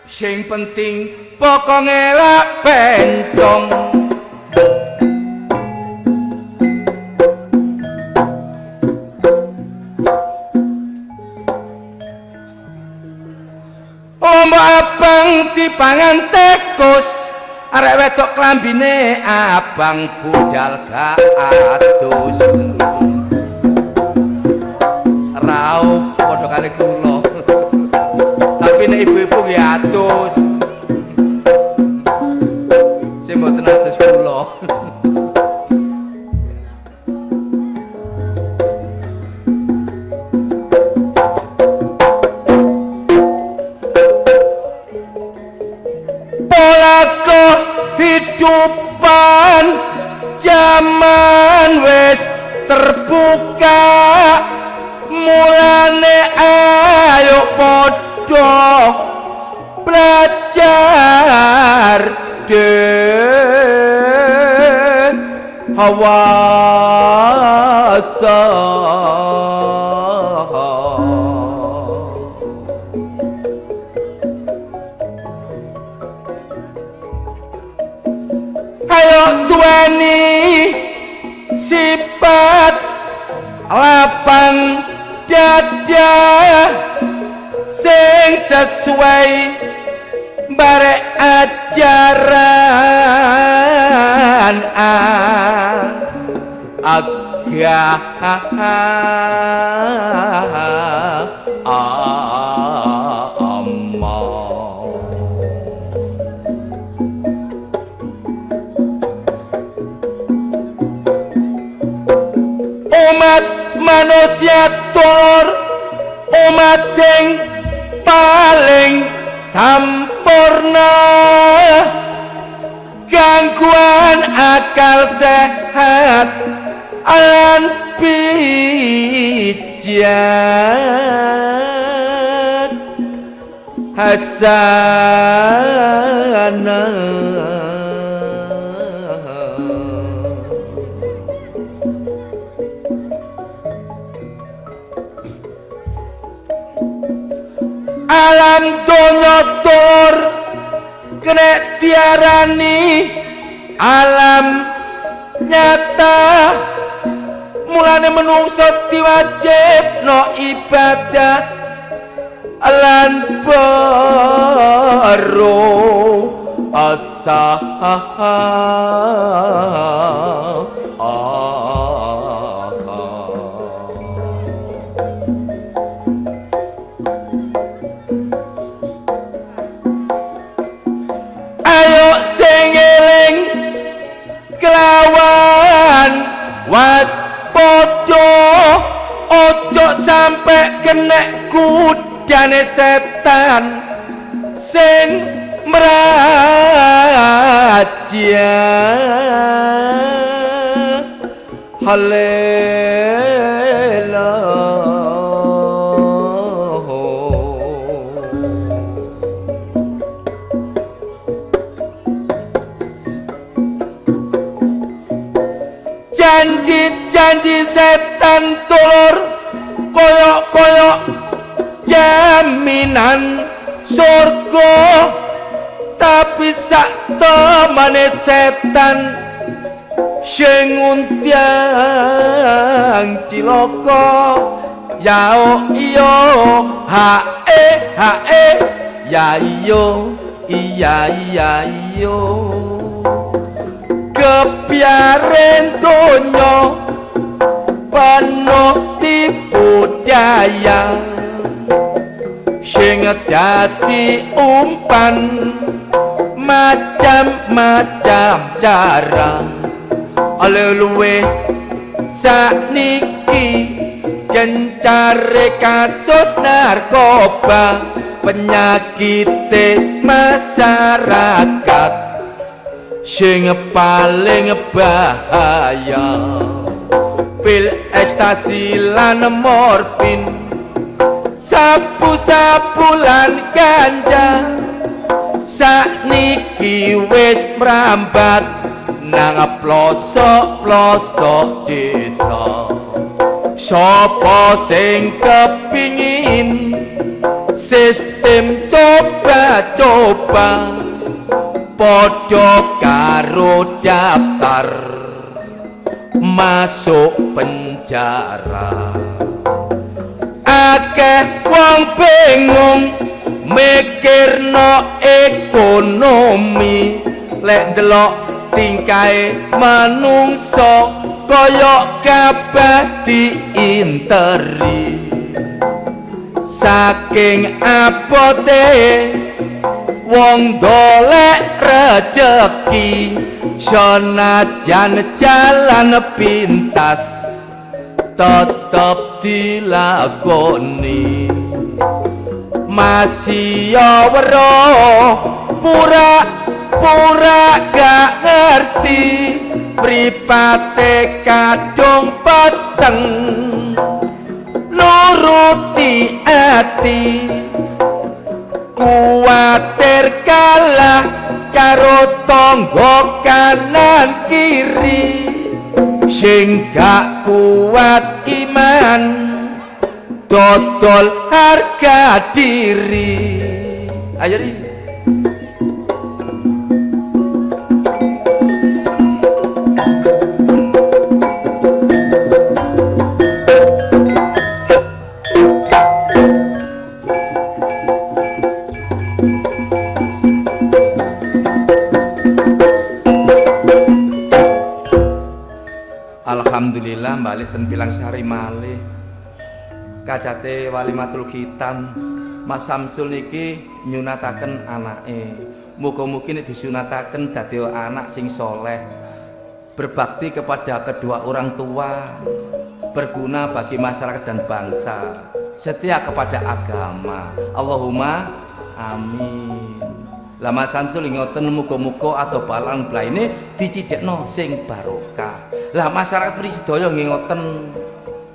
Sing penting pokok ngelak bencong. Lombok abang dipangan tekus, arek wedok klambine abang budal gak atus. Raup padha kali kula. Tapi nek ibu-ibu ya atus. Sing mboten atus kula. Kehidupan zaman wis terbuka, mulane ayo padha belajar dewasa. Ayo duweni sifat lapang dada sing sesuai barek ajaran agama. Umat manusia tur umat sing paling sampurna, gangguan akal sehat lan bijak hasanah. Alam donya tur kena diarani alam nyata, mulane menungso diwajibno ibadah lan baru asa sing eling kelawan waspada, ojo sampe kena kudane setan sing meraja. Haleluya. Janji-janji setan tulur koyok-koyok jaminan surga, tapi sak temane setan sing untiang cilaka. Yao iyo hae ya iyo iya iyo kebiaren donya penuh tipu daya, sing dadi umpan macam-macam cara. Luwe sakniki gencare kasus narkoba, penyakit masyarakat sing paling bahaya. Pil ekstasi lan morfin, sabu-sabu lan ganja, sakniki wis mrambat nang plosok-plosok desa. Sapa sing kepingin sistem coba-coba padha karo daftar masuk penjara. Akeh wong bingung mikirno ekonomi, lek ndelok tingkahe manungsa kaya kabeh diinteri. Saking abote wong golek rejeki, senajan jalan pintas tetep dilakoni. Masih weruh pura-pura gak ngerti mripate kadung peteng nuruti ati, kuwatir kalah karo tangga kanan kiri, sing gak kuat iman dodol harga diri. Ayo ri. Alhamdulillah balik ten Pilang Sari malih. Kajate Walimatul Khitam Mas Samsul niki nyunataken anake. Muga-mugi nek disunataken dadi anak sing soleh, berbakti kepada kedua orang tua, berguna bagi masyarakat dan bangsa, setia kepada agama. Allahumma amin. Lah Mas Samsul ngoten muga-muga atau balang blaine dicidekno sing barokah. Lah masyarakat sedaya nggih ngoten.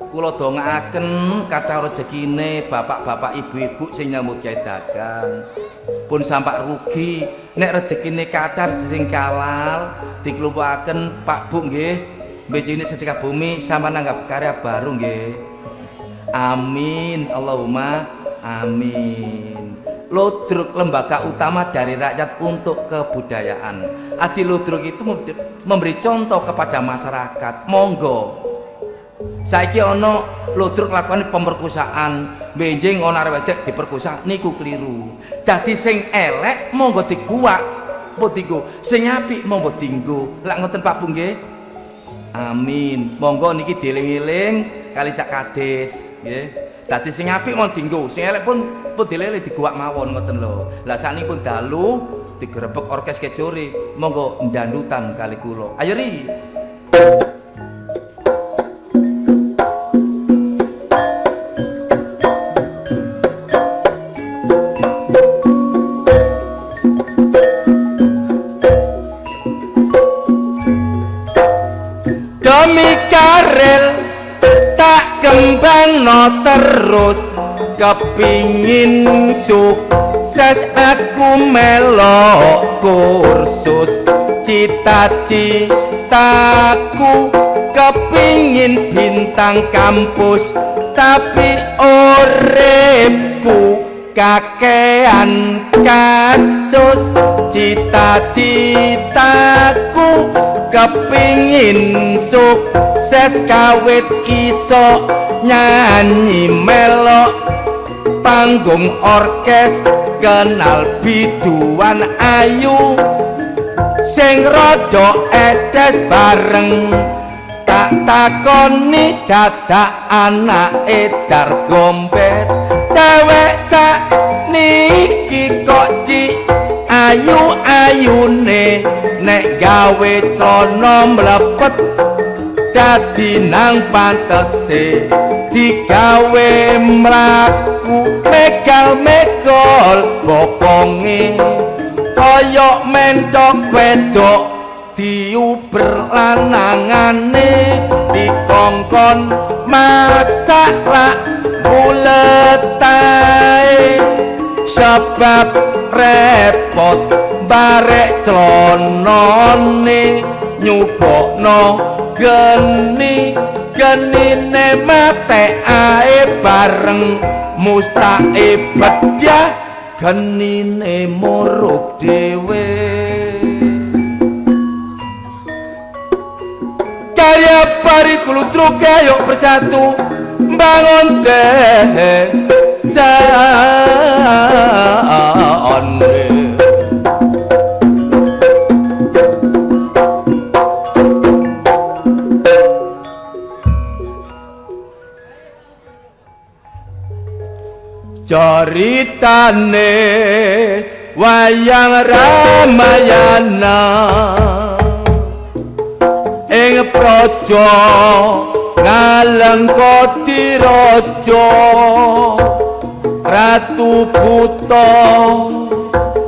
Kula dongaaken kathah rezekine bapak-bapak ibu-ibu sing nyambut gawe dagang. Pun sampak rugi nek rezekine kathah sing kalal diklumpukaken Pak Bu nggih. Mbejine sedekah bumi sampeyan nanggap karya baru nggih. Amin. Allahumma amin. Ludruk lembaga utama dari rakyat untuk kebudayaan. Adi Ludruk itu memberi contoh kepada masyarakat. Monggo. Saiki ana ludruk lakoni pemerkosaan, benjing ana arek wedok diperkosa niku kliru. Dadi sing elek monggo diguwak, apa dienggo? Sing apik monggo dienggo. Lak ngoten Pak Bu nggih. Amin. Monggo niki dieling-eling kali cak kades nggih. Dadi sing apik monggo dienggo, sing elek pun dilele diguwak mawon ngoten lho. Lah sakniki pun dalu digerebek orkes kejore, monggo ndandutan kali kula. Ayo ri. Demi karel tak kembangno terus, kepingin sukses aku melok kursus. Cita-citaku kepingin bintang kampus, tapi uripku kakean kasus. Cita-citaku kepingin sukses kawit iso nyanyi melok panggung orkes, kenal biduan ayu sing rada edes bareng. Tak takoni dadak anake dar gombes, cewek sak niki kok ayu-ayune nek gawe celana mlepet dadi nang pantese digawe mlaku megal-megol bokonge kaya mentok wedok diuber lanangane dikongkon masak lak buletai sebab repot barek celonone nyupokno genine mate ae bareng mustake bedyah genine murub dhewe karya pari kulutruke yuk bersatu bangun desa onde ceritane wayang Ramayana ing praja Ngalengkoti raja Ratu Buta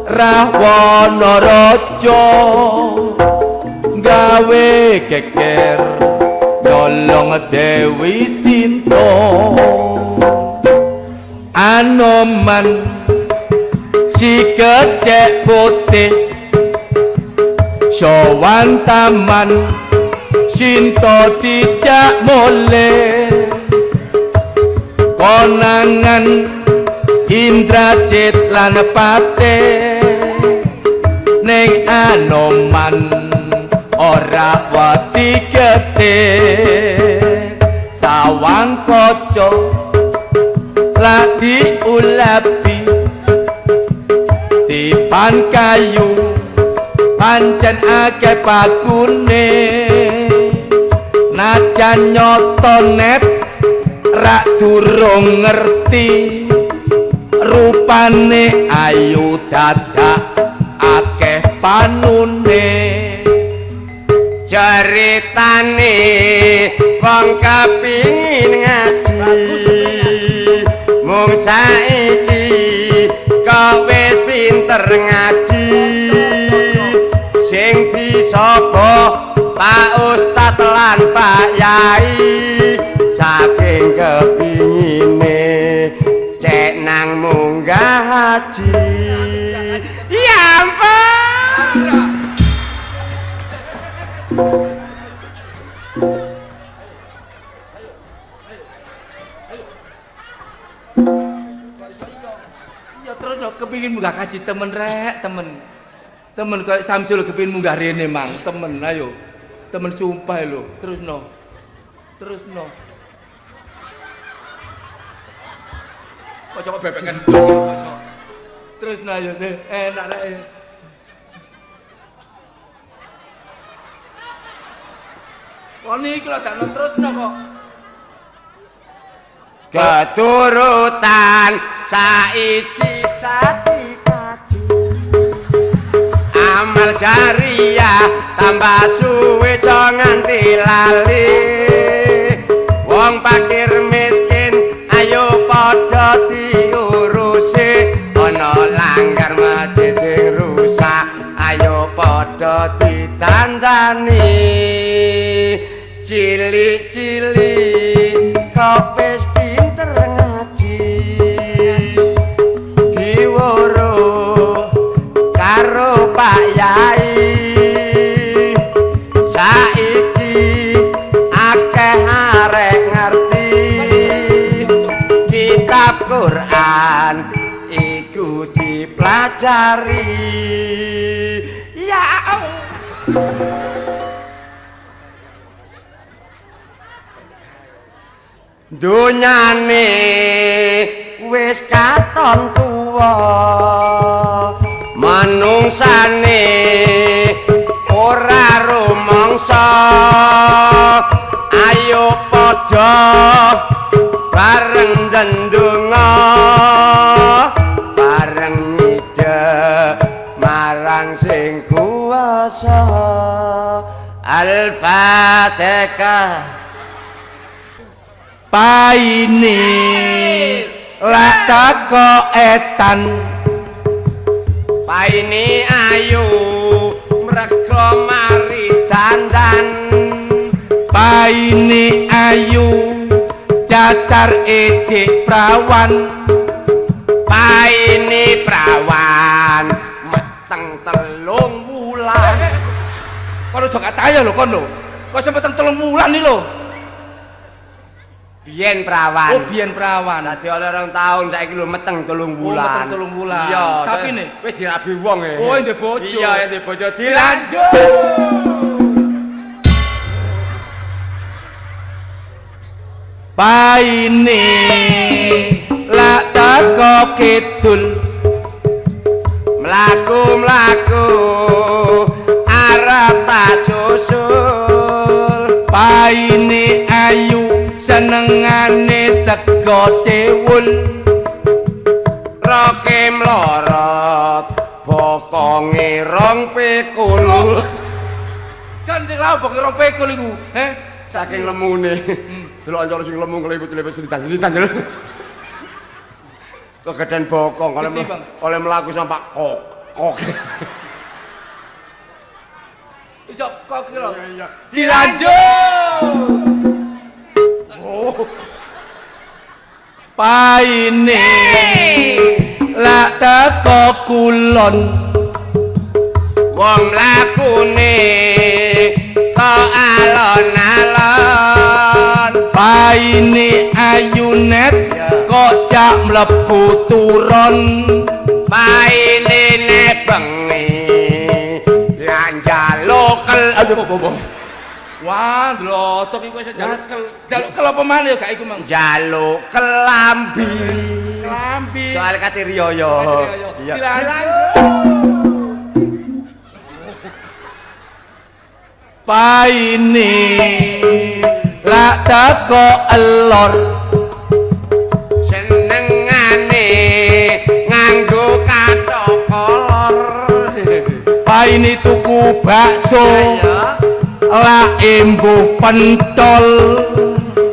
Rahwana raja gawe geger nyolong Dewi Sinta Anoman si kecek putih sowan taman Sinta dijak mulih konangan Indrajit lan Patih ning Anoman ora wati getih sawang kaca lak diulapi dipan kayu pancen akeh pakune najan nyoto net rak durung ngerti rupane ayu dadak akeh panune ceritane wong kepingin ngaji mung saiki kowe pinter ngaji sing bisa Pak Ustad lan Pak Yai saking kepingine cek nang munggah haji ya ampun iya terus no kepingin munggah kaji temen rek temen kayak Samsul kepingin munggah rene mang temen ayo temen sumpah lo terus no kok coba bebek ngendong terus no ayo enak rek kok niki lho tak terus no kok keturutan saiki dadi kaji amal jariah tambah suwe aja nganti lali wong fakir miskin ayo padha diurusi ana langgar masjid sing rusak ayo padha ditandani cilik-cilik kok wis pinter ngaji diworo karo Pak Yai saiki akeh arek ngerti kitab Quran iku dipelajari ya dunyane wis katon tuwa manungsane ora rumangsa ayo padha bareng ndendonga bareng nyidek marang sing kuwasa Al-Fatihah paine lak tako etan paine ayu mrego mari dandan paine ayu dasar ejek prawan paine prawan meteng 3 wulan kono aja katayo lho kono kok sampe 3 wulan iki lho Biyen prawan. Oh, biyen prawan. Dadi oleh 2 tahun saiki lho meteng 3 bulan. Meteng 3 bulan. Iya, tapi nih wis dirabi wong e. Oh, ndek bojo. Iya, ndek bojo dilanjut. Paine lak teko kidul Mlaku-mlaku arep susul. Paine ayu senengane sego dewul Roke mlorot bokonge rong pikul. Gandeng lha bokonge rong pikul iku, Saking lemune. Delok ancor sing lemu ngeliput-liput selitan-selitan lho. Kegedean bokong oleh mlaku sampak kok. Iso kok iki lho. Iya. Dilanjut. Oh. Paine lak teko kulon Wong lakune kok alon-alon. Paine ayu net kok jak mlebu turon. Paine nek bengi lan njaluk Wah, ndlotok iku iso njaluk kel apa maneh gak iku mang. njaluk kelambi. Klambi. Soal kate riyo. Paine lak teko elor Senengane nganggo kathok kolor. Paine tuku bakso lak embuh pentol.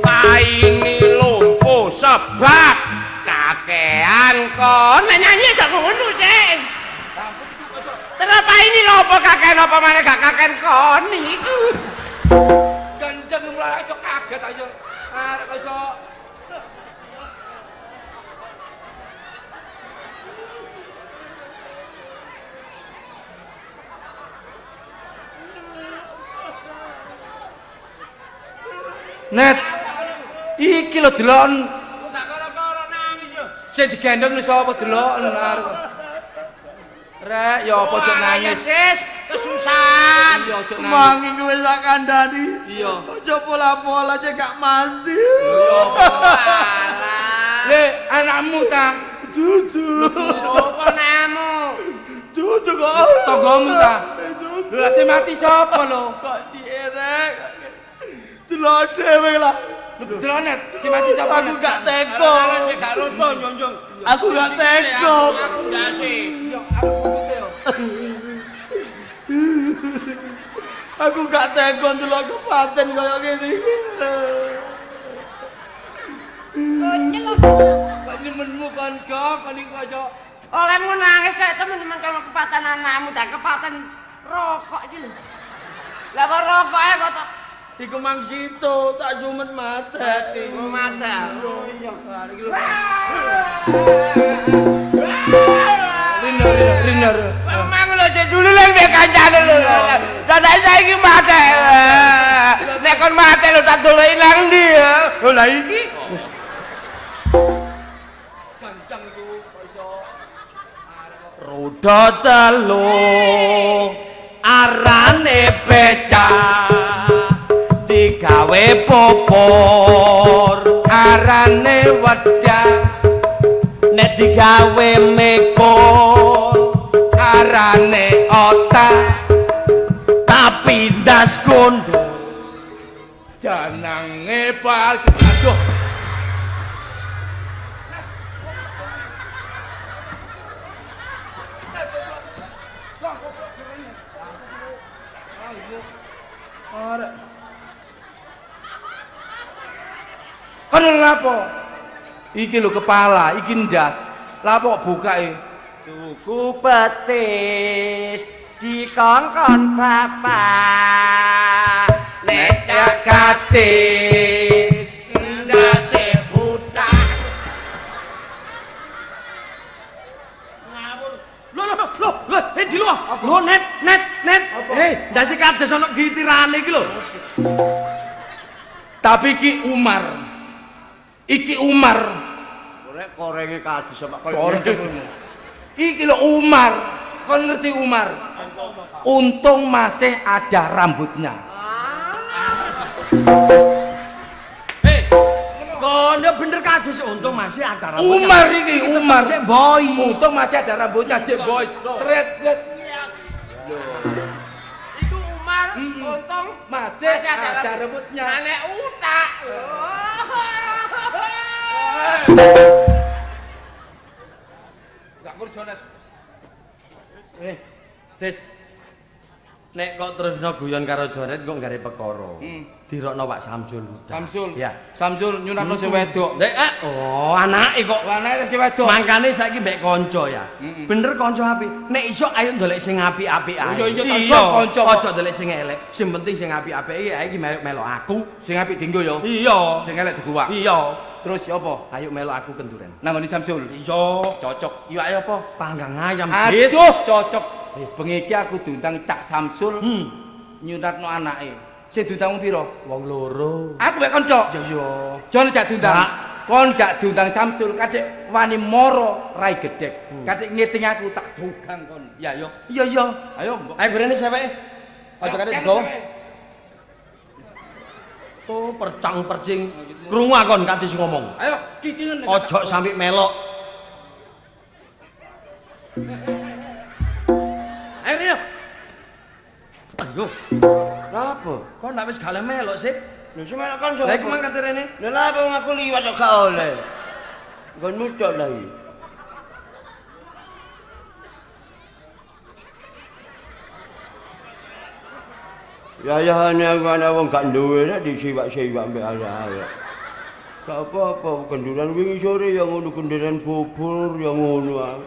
Paine lumpuh sebab kakean kon. Nyanyi gak ngono, Cek. Terus paine lho apa kakean apa maneh gak kakean kon iku. Gendeng mulai iso kaget ayo. Arek kok iso Net, iki lho delok. Tak karo-karo nangis yo. Sing digendong sapa delok arek. Rek, ya apa cok nangis? Sis, kesusahan. Iya, cok nangis. Mangi kowe sak kandhani. Iya. Aja pola-pola aja gak mati. Le, anakmu ta? Jujur. Apa namu? Jujur kok. Tanggamu ta? Lho, lah sing mati sapa lho? Kok cirek. Delok dhewe lah. Delok Net, sing mati sapa? Aku gak teko. Gak lucu, Nyonjong. Aku gak teko. Aku ndak sih. Yo, aku bukute yo. Aku gak teko delok kepaten kaya ngene iki. Kok nemenmu kon gak kon iku iso. Olehmu nangis kayak teman-teman kalau kepatan anakmu dan kepatan rokok iki lho. Lah kok rokoke kok tak Iku mang situ tak jumet mata. mata. Oh iya. Riner. Memang lho cek dulu lek mek kancane lho. Dadak saiki mate. Nek kon mate lho tak doloki nang ndi ya. Lho lah iki. Gancang iku kok iso. Roda telu arane becak digawe popor Arane wedang nek digawe mekor arane otak tapi ndas kondo janange bal. Aduh. Kono lapo? Iki lho kepala, iki ndas. Lapo kok bukake? Tuku betis dikongkon bapak. Nek cakatis ndase butak. di lu. Lu net. Ndase kades ana gitirane iki lho. Tapi ki Umar. Iki Umar. Korek korenge kadis sama Koreng. Iki lho Umar. Kon ngerti Umar? Untung masih ada rambutnya. Kono bener kadis untung masih ada rambutnya. Umar iki, Umar. Cek boy. Untung masih ada rambutnya, Cek Boys. Tret. Itu Umar, untung Masih ada rambutnya. Nek utak. Enggak kurjonet. Des. Nek kok terusno guyon karo Jonet kok gare perkara. Dirokno Pak Samsul. Samsul. Ya. Samsul nyunatno sing wedok. Nek oh anake kok. Lanane sing wedok. Mangkane saiki mbek kanca ya. Bener kanca apik. Nek iso ayo ndolek sing apik-apik ae. Iya, kanca. Aja ndolek sing elek. Sing penting sing apik-apik iki melok aku. Sing apik dienggo ya. Iya. Sing elek diguwak. Iya. Terus ya apa? Ayo melok aku kenduren. Nangoni Samsul. Iya. Cocok. Iwake apa? Panggang ayam, Dis. Aduh, cocok. Bengi iki aku diundang Cak Samsul nyunatno anake. Sing diundang piro? Wong loro. Aku mek kanca. Ya iya. Jon gak diundang. Kon gak diundang Samsul, kadek wani moro rai gedek. Kadek ngiting aku tak dogang kon. Ya yo. Iya iya. Ayo, Ayo berene seweke. Aja kadek digawa. Oh, percang-percing. Krungu akon kadis ngomong. Ayo, kikingen. Ojo sampe melok. Ayo Rio. Ayo. Napa? Kok ndak wis gale melok sih? Lho sing melok kan sapa? Lah iki mang kate rene. Lha napa wong aku liwat kok gak oleh. Nggonmu cok lha iki. Ya hanya aku ana wong gak duwe nek disiwak-siwak mbek arek-arek. Gak apa-apa, kenduran wingi sore ya ngono kenduran bubur ya ngono.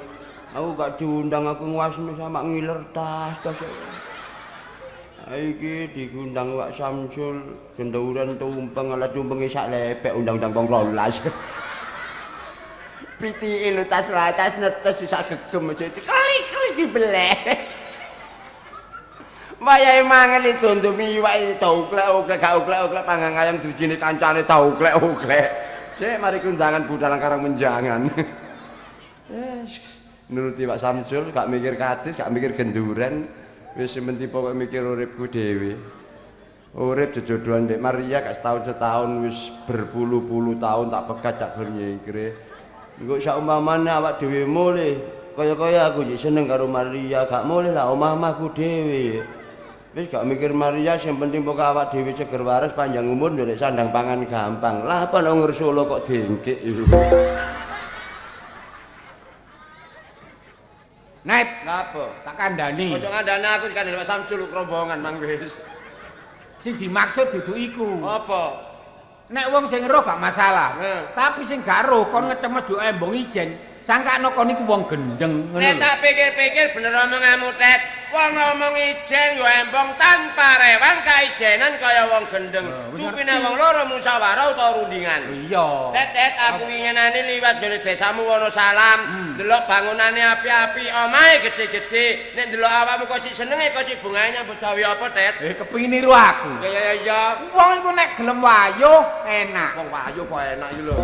Aku gak diundang aku nguasno sama ngiler tas. Iki diundang Pak Samsul, kenduran tumpeng ala tumpenge sak lepek undang-undang wong 12. Pitike lho tas latas netes sak gegem aja klik-klik dibeleh. Wayahe mangan itu untuk miwak tau uklek gak uklek panggang ayam dujine kancane tau uklek. Cek mari kundangan budalang karang menjangan. Nuruti Pak Samsul gak mikir kadis, gak mikir genduren. Wis menti pokoke mikir uripku dhewe. Urip jejodohan mbek Maria gak setahun wis berpuluh-puluh tahun tak pegat tak bernyengkre. Engko saumpamane awak dhewe mulih kaya-kaya aku iki seneng karo Maria, gak mulih lah omah-omahku dhewe. Wis gak mikir Maria, sing penting pokoke awak dhewe seger waras panjang umur ndolek sandang pangan gampang. Lah apa nang Solo kok dengkek iku. Net, Napa? tak kandhani. Ojo ngandani aku dikandani Pak Samsul rombongan mang wis. Sing dimaksud dudu iku. Apa? Nek wong sing roh gak masalah. Heeh. Tapi sing gak roh kon ngecemet duwe embong ijen, sangkano kon iku wong gendeng ngono. Nek tak pikir-pikir bener omonganmu, Tet. Wong ngomong ijen yo embong tanpa rewan kaijenan kaya wong gendeng. Dupine wong loro musyawarah utawa rundingan. Iya. Tet, aku winginane liwat jane desamu Wonosalam, delok bangunane api-api, omahe gede-gede. Nek delok awakmu kok sik senenge kok sik bungae nyambut gawe apa, Tet? Kepengin niru aku. Ya. Wong iku nek gelem wayuh enak. Wong wayu apa enak iki lho.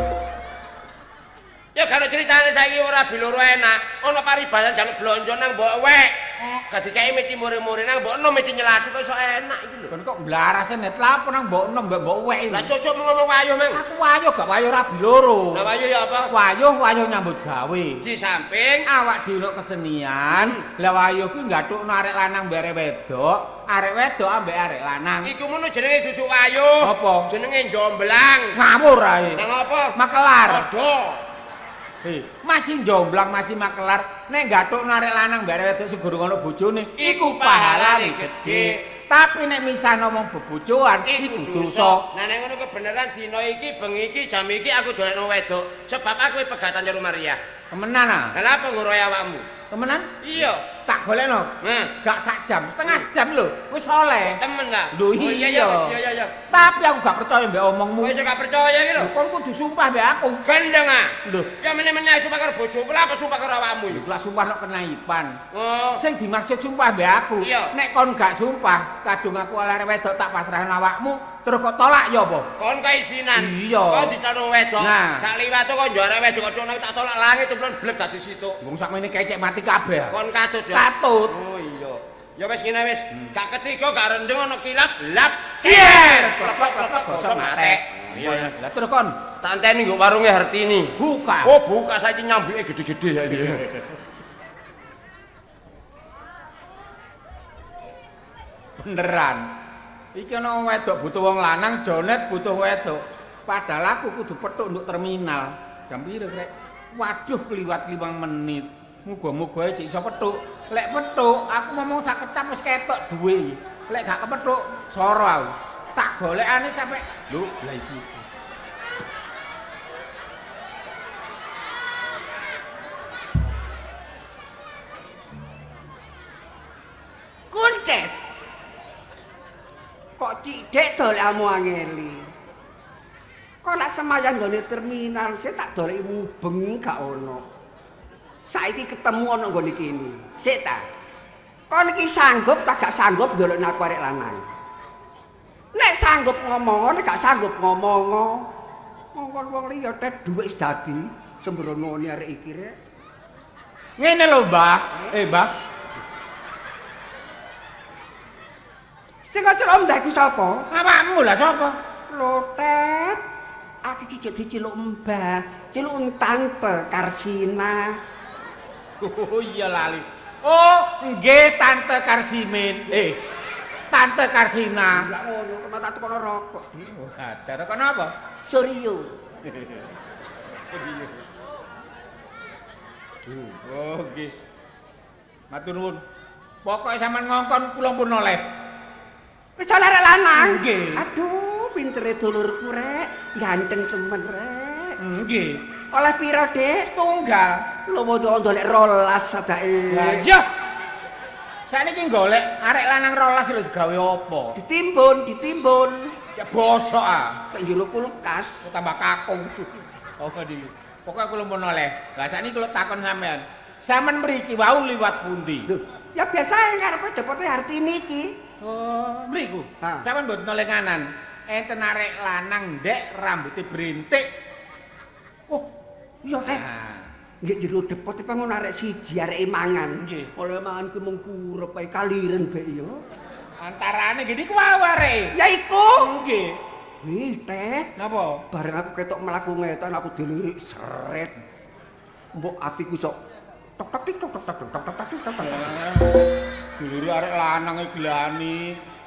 Ya kalau ceritane saiki ora biloro enak, ana paribasan jaluk blonjo nang mbok wek. Gak dikeki miti muri-muri nang mbok enom miti nyelati kok iso enak iki lho. Kon kok mblarase net lapo nang mbok enom mbok wek. Lah cocok ngomong wayuh, Mang. Aku wayuh gak wayuh rabi loro. Lah wayuh ya apa? Wayuh nyambut gawe. Di samping Awak dhewe kesenian, lah wayuh kuwi nggathukno arek lanang mbek arek wedok ambek arek lanang. iku ngono jenenge duduk wayuh. Apa? Jenenge jomblang. Ngawur ae. Nang apa? Makelar. Padha. Masih jomblang masih makelar. Nek nggathukno arek lanang mbek arek wedok sing gurung ana bojone, iku pahalane gede. Tapi nek misah ngomong bebojoan iku dosa. Nah nek ngono kebenaran dina iki bengi iki jam iki aku dolekno wedok sebab aku pegatan karo Maria. Temenan ah. Lah apa ngoroe awakmu? Temenan? Iya. tak golekno. Gak sak jam, setengah jam lho. Wis oleh. Temen ta? Lho Oh, iya. iya. Tapi aku gak percaya mbek omongmu. Kowe sing gak percaya iki lho. Kon kudu sumpah mbek aku. Gendeng ah. Lho, Ya meneh-meneh sumpah karo bojoku, lha apa sumpah karo awakmu iki? lah sumpah nek kenaipan. Oh. Sing dimaksud sumpah mbek aku. Iya. Nek kon gak sumpah, kadung aku oleh wedok tak pasrahno awakmu, terus kok tolak ya apa? Kon kaisinan. Iya. Kok ditanung wedok. Nah. Gak liwat kok njare wedok kok tak tolak langit templon blek dadi situk. Wong sakmene kecek mati kabeh. Kon katut ya. Katut. Oh iya. Ya wis ngene wis. Gak ketiga gak rendeng ana kilat lap. Kier. Klepek gosok matek. Iya. Lah terus kon Tak enteni nggo warunge Hartini. buka. Oh, buka saiki nyambike gede-gede saiki. Beneran. Iki ana wong wedok butuh wong lanang, Jonet butuh wedok. Padahal aku kudu petuk nduk terminal. Jam piro, Krek? Waduh, kliwat 5 menit. Muga-muga cek iso petuk. Lek petuk, aku ngomong sak ketap wis ketok duwe. Lek gak kepethuk, soro aku. Tak golekane sampe lho, lah iki. Kuntet. Kok cithik dolekmu angeli. Kok lak semayan nggone terminal, sik tak doleki mubeng gak ono. Saiki ketemu ana nggone kene. Sik ta. Kon iki sanggup tak gak sanggup ndolekno aku arek lanang. Nek sanggup ngomong, nek gak sanggup ngomong. Ngomong wong liya teh dhuwit wis dadi sembronone arek iki rek. Ngene lho, Mbah. Mbah. Sing kecel mbah iku sapa? Awakmu lah sapa? Lotet. Aku iki jadi ciluk mbah, ciluk tante Karsina. Oh iya lali. Oh, nggih Tante Karsimin. Tante Karsina. Lah ngono, kemana tak kono rokok. Oh, sadar kenapa? Suryo. Oh, nggih. Matur nuwun. Pokoke sampean ngongkon kula pun oleh. Wis oleh arek lanang. Nggih. Aduh, pintere dulurku rek, ganteng temen rek. Nggih. Oleh piro, Dik? Tunggal. Lho mondo ndolek 12 sadake. Lah iya. Saiki golek arek lanang 12 lho digawe apa? Ditimbun. Ya bosok ah. Tek njero kulkas. Tambah kakung. Apa iki? Pokoke kula pun oleh. Lah sakniki kula takon sampean. Sampean mriki wau liwat pundi? Lho, ya biasa ngarepe depote Hartini iki. Oh, mriku. Ha. Sampeyan mboten oleh nganan. Enten arek lanang ndek rambute brintik. Oh, iya teh. Nah, Nggih jero depot iki ngono arek siji areke mangan. Nggih. Oleh mangan ki mung kurep ae kaliren bek ya. antarane gini ku wae arek. Ya iku. Nggih. Wih, Teh. Napa? Bareng aku ketok mlaku ngetan aku dilirik seret. Mbok atiku sok tok tok tik tok tok tok tok tok tok tok. Dulure arek lanang e gelani.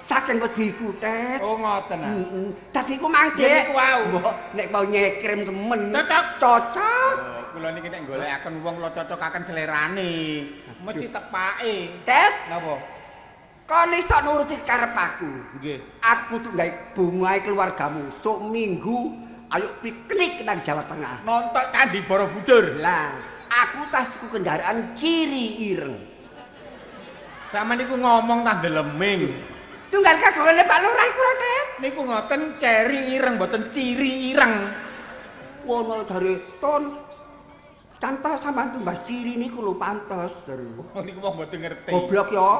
Saking wediku, Teh. Oh ngoten ah. Heeh. Dadi ku mangke. Nggih, niku wau. Mbok nek mau nyekrim temen. Cocok. Cocok. Oh, kula niki nek golekaken wong kula cocokaken selerane. Mesti tepake. Teh, Napa? kon iso nuruti karep aku. Nggih. Aku tuh gawe bungae keluargamu. Sok minggu ayo piknik nang Jawa Tengah. Nonton Candi Borobudur. Lah, aku tas tuku kendaraan ciri ireng. Sama niku ngomong tandeleming. Tunggal kagone Pak Lurah iku lho, Det. Niku ngoten ceri ireng mboten ciri ireng. Wono dari ton tanpa sampean tumbas ciri niku lho pantes. Oh niku wong mboten ngerti. Goblok ya.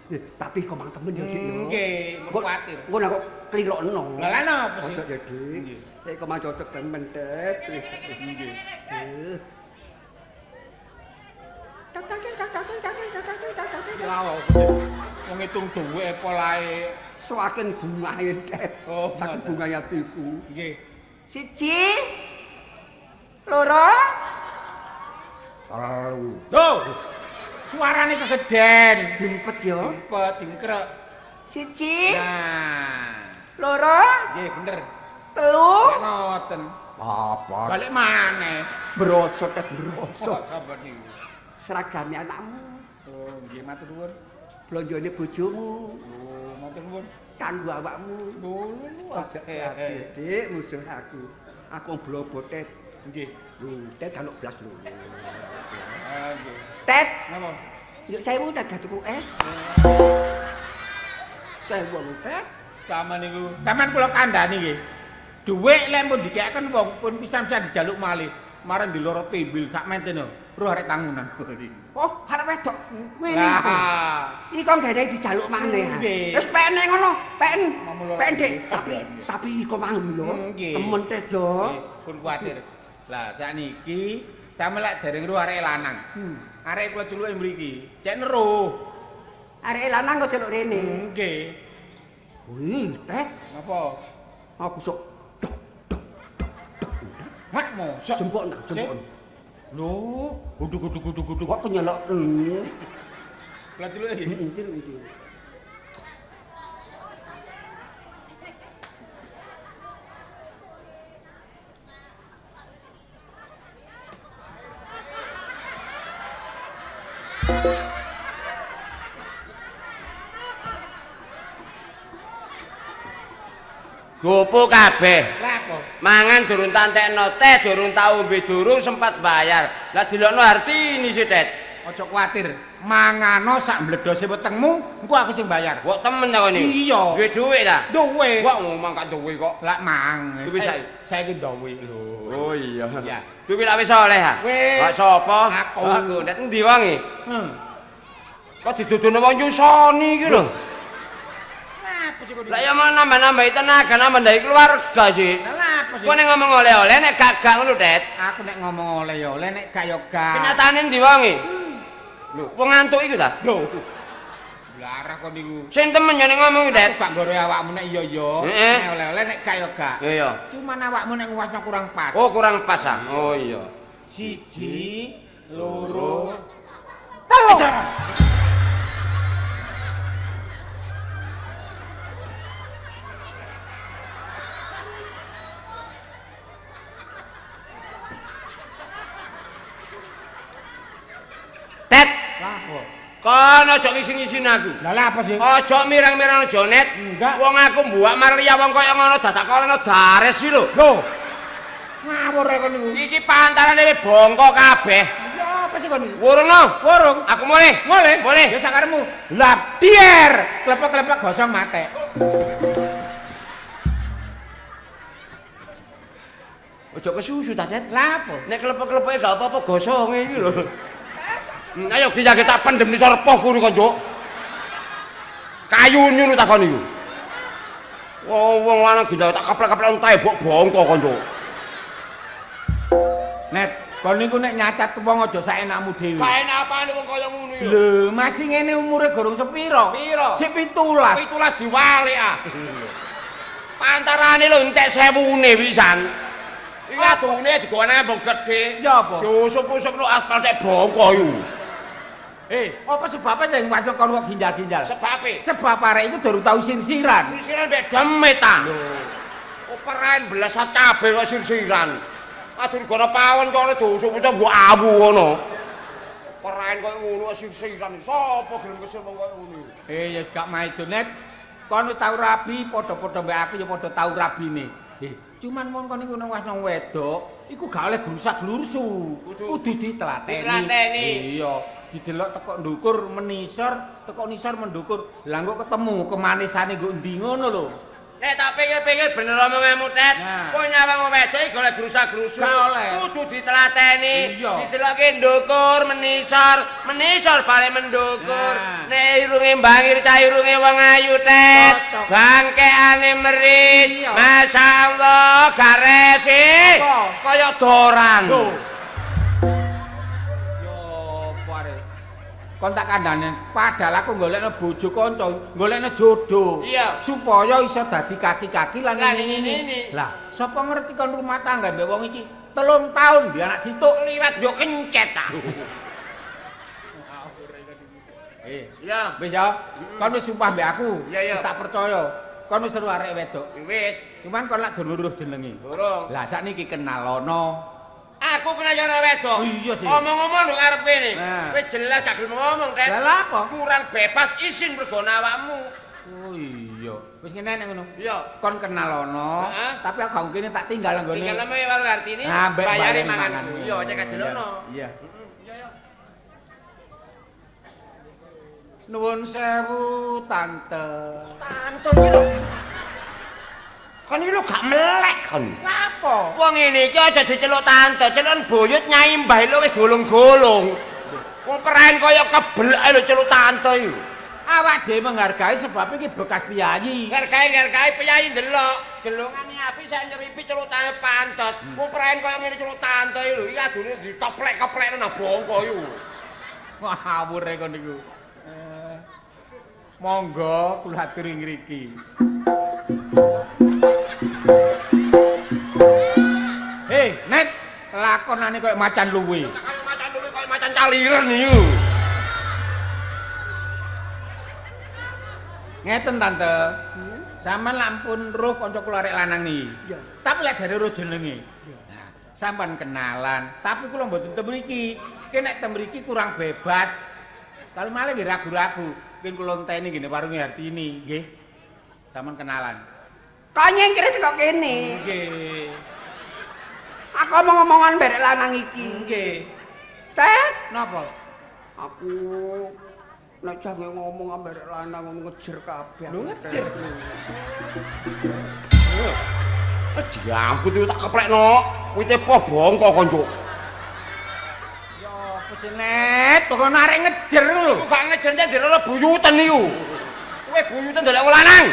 Nggih. Tapi kok mang temen ya, Dik ya. Nggih, kuwatir. Engko nek kok klirokno. Lah lan apa sih? Ojo ya, Dik. Nggih. Nek kok mang cocok temen, Det. Nggih. Lah apa sih? Wong ngitung duwe polahe. Saking bungae, Det. Oh, saking ngoten. bungae atiku. Nggih. Siji, loro, telu. Loh. Suarane kegeden. Dimpet ya. Dimpet, dingkrek. Siji, Nah. loro, Nggih bener. telu. Nek ngoten. Apa? Balik maneh. Brosot tek brosot. Sabar niku. Seragame anakmu, Oh, nggih matur nuwun. blonjone bojomu, Oh, matur nuwun. kanggo awakmu. Dulu Ojo hati, Dik, musuh aku. Aku blobotet. Nggih. Lho, tet kalau blas lho. Tet, Napa? yuk saya udah tuku es. Saya lho, Tet. Sampeyan niku, sampeyan kula kandhani nggih. Dhuwit lek pun dikeken wong pun pisan-pisan dijaluk malih. Marang di loro timbil sak menten lho. Roh arek tangunan. Oh, arep wedok ngene iki. Lah, Iki kok gak ada dijaluk maneh. Nggih. Wis pene ngono, pen. Mamulo. Pen Dik, tapi iku mang lho. Nggih. Temen Tet yo. pun kuwatir. Lah sakniki sampe lek dereng roh arek lanang. Arek kula culuke mriki. Cek neruh. Arek lanang kok celuk rene. Nggih. Wih, Tet, Napa? aku sok Mak mosok jempol nak, jempol. Lho, guduk. Kok kenyelok. Kula culuke iki. Iki. Gopo kabeh. Lah apa? Mangan durung tantekno teh, durung tau ombe durung sempat bayar. Lah dilokno Hartini sih, Tet. Aja kuwatir. Mangano sak mbledose wetengmu, engko aku sing bayar. Kok temen ta kene? Iya. Duwe dhuwit ta? Duwe. Kok ngomong gak duwe kok. Lah mang. Duwe Saiki duwe lho. Oh iya. Ya. Duwe lak wis oleh ha? Wis. Kok sapa? Aku. Nek endi wonge? Hmm. Kok didudono wong nyusoni iki lho. Apa sih kok? Lah ya mau nambah-nambahi tenaga, nambah-nambahi keluarga sih. Lah apa sih? Kok nek ngomong oleh-oleh nek gak ngono, Tet. Aku nek ngomong oleh ya oleh nek gak ya gak. Kenyataane endi wonge? Lho, wong ngantuk iku ta? Lho. Larah kok niku. Sing temen ya nek ngomong, Tet. Aku gak ngore awakmu nek iya ya. Heeh. Nek oleh-oleh nek gak ya gak. Iya. Cuman awakmu nek nguwasno kurang pas. Oh, kurang pas ah. Oh iya. Siji, loro, Telu. Tet, Lah apa? kon aja ngisi-ngisin aku. Lah apa sih? Aja mirang-mirang Jonet. Enggak. Wong aku mbuak Maria wong kaya ngono dadak kono dares iki lho. Lho. Ngawur rek niku. Iki pantarane bongko kabeh. Ya apa sih kok niku? Wurung no. Warung. Aku mulai. Ngoleh. Mulai. Ya sakaremu. Lah dier. Klepek-klepek gosong mate. Ojo kesusu ta, Tet. Lah apa? Nek klepek-klepeke gak apa-apa gosonge iki lho. Ayo bisa kita pendem di sorpoh kuwi kok, Juk. Kayu nyulu takon iku. Wong lanang ginjal tak kaplek-kaplek entahe mbok bongko kok, Juk. Net, kon niku nek nyacat wong aja saenakmu dhewe. Kae apane wong kaya ngono iki lho. Lho, masih ngene umure gorong sepiro? Piro? Sik 17. 17 diwalik ah. Pantarane lho entek 1000-ne pisan. Iki adune digone mbok gedhe. Ya apa? Diusuk-usuk no aspal sik bongko iku. Apa sebabnya sing wasno kon kok ginjal-ginjal? Sebabe Sebab arek iku durung tau sirsiran. sirsiran mbek demit ta. Lho. Operaen belasat kabeh kok sirsiran. Adur gono pawon kok diusuk-usuk mbok awu ngono. Operaen kok ngono sirsiran. Sopo gelem kesel wong kok ngono. Ya wis gak maido Net. Kon wis tau rabi padha-padha mbek aku ya padha tau rabine. Cuman wong kon niku nang wasno wedok, iku gak oleh grusak-glursu. Kudu ditlateni. Ditlateni. Iya, didelok teko ndukur menisor, teko nisor mendukur. Lah kok ketemu kemanisane nggo endi ngono lho. Nek tak pikir-pikir bener omongmu, Tet. Nah. Kowe nyawang wedok iki golek grusak-grusu. Gak oleh. Kudu ditlateni. Iya. Didelokke ndukur, menisor bare mendukur. Nah. Nek irunge mbangir cah irunge wong ayu, Tet. Cocok. Bangkeane merit. Iya. Masyaallah, garesi. Kok? Kaya doran. Lho. Yo pare. Kon tak kandhane, padahal aku golekno bojo kanca, golekno jodoh. Iya. Supaya iso dadi kaki-kaki lan Lah, ini. ini. Lah, sapa ngerti kon rumah tangga mbek wong iki 3 tahun di anak situk. Liwat yo kencet ta. Iya. Wis ya, kon wis sumpah mbek aku. Iya, iya. Wis tak percaya. Kon wis seru arek wedok. Wis, Cuman kon lak durung jenenge. durung. Lah sakniki kenalono. Aku kena cara wedok. Iya sih. Omong-omong lho ngarep kene. Nah. Wis jelas gak gelem ngomong, Tet. Lah lha apa? Kurang bebas izin mergone awakmu. Oh iya. Wis ngene nek ngono. Iya. Kon kenalono, Heeh. tapi aku gak kene tak tinggal nggone. Tinggal neme karo Hartini, Nah, mbek bayare bayari mangan. mangan. Iya, cek adelono. Iya. Iya, iya. Nuwun sewu, Tante. Tante iki lho. Kon iki lho gak melek kon. Ngapa? Wong ngene iki aja diceluk tante, celukan buyut Nyai Mbah lho wis golong-golong. Wong keren kaya kebelek lho celuk tante iki. Awak dhewe menghargai sebab iki bekas piyayi. Ngergai piyayi ndelok. Gelongane apik sak nyeripi celuk tante pantes. Wong keren kaya ngene celuk tante iki lho, iki adune ditoplek-keplekno nang bongko iku. Ngawur kon niku. Monggo kula aturi ngriki. Hei, Net, lakonane koyo macan luwe. Kaya macan luwe kaya macan caliren iku. Ngeten Tante. Sampeyan lampun roh kanca kula arek lanang niki. Iya. Tapi lek dari roh jenenge. Nah, sampeyan kenalan, tapi kula mboten teng mriki. Ki nek teng mriki kurang bebas. Kalau malah nggih ragu-ragu, mungkin kula enteni ngene warunge Hartini, nggih. Sampeyan kenalan. Kok nyengkire kok kene. Nggih. Aku omong-omongan barek lanang iki. Nggih. Tet, Napa? aku nek jange ngomong ambek lanang ngono ngejer kabeh. Lho ngejer. Jamput itu tak keplekno. Wite poh bongko konco. Ya apa sih Net, pokoke arek ngejer lho. Aku gak ngejer nek direne buyuten niku. Kowe buyuten ndelok wong lanang.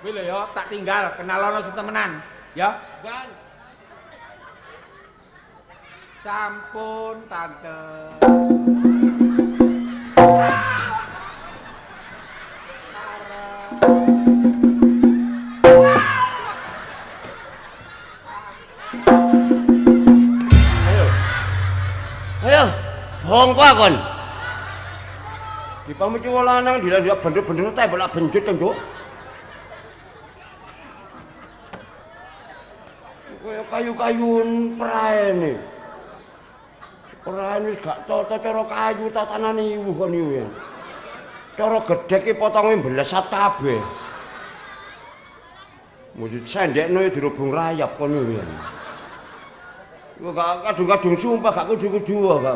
Kuwi lho ya tak tinggal kenalono temenan, ya. Kan. Sampun Tante. Ayo, bongko kon. Dipamuci wong lanang dilak bener-bener teh bolak benjut kan, Cuk. Kaya kayu-kayun praene. Praene wis gak tata cara kayu tatanane iwu kon iku ya. Cara gedhe ki potonge mblesat kabeh. Mujud sendekno dirubung rayap kon iku ya. Iku gak kadung-kadung sumpah gak kudu-kudu gak.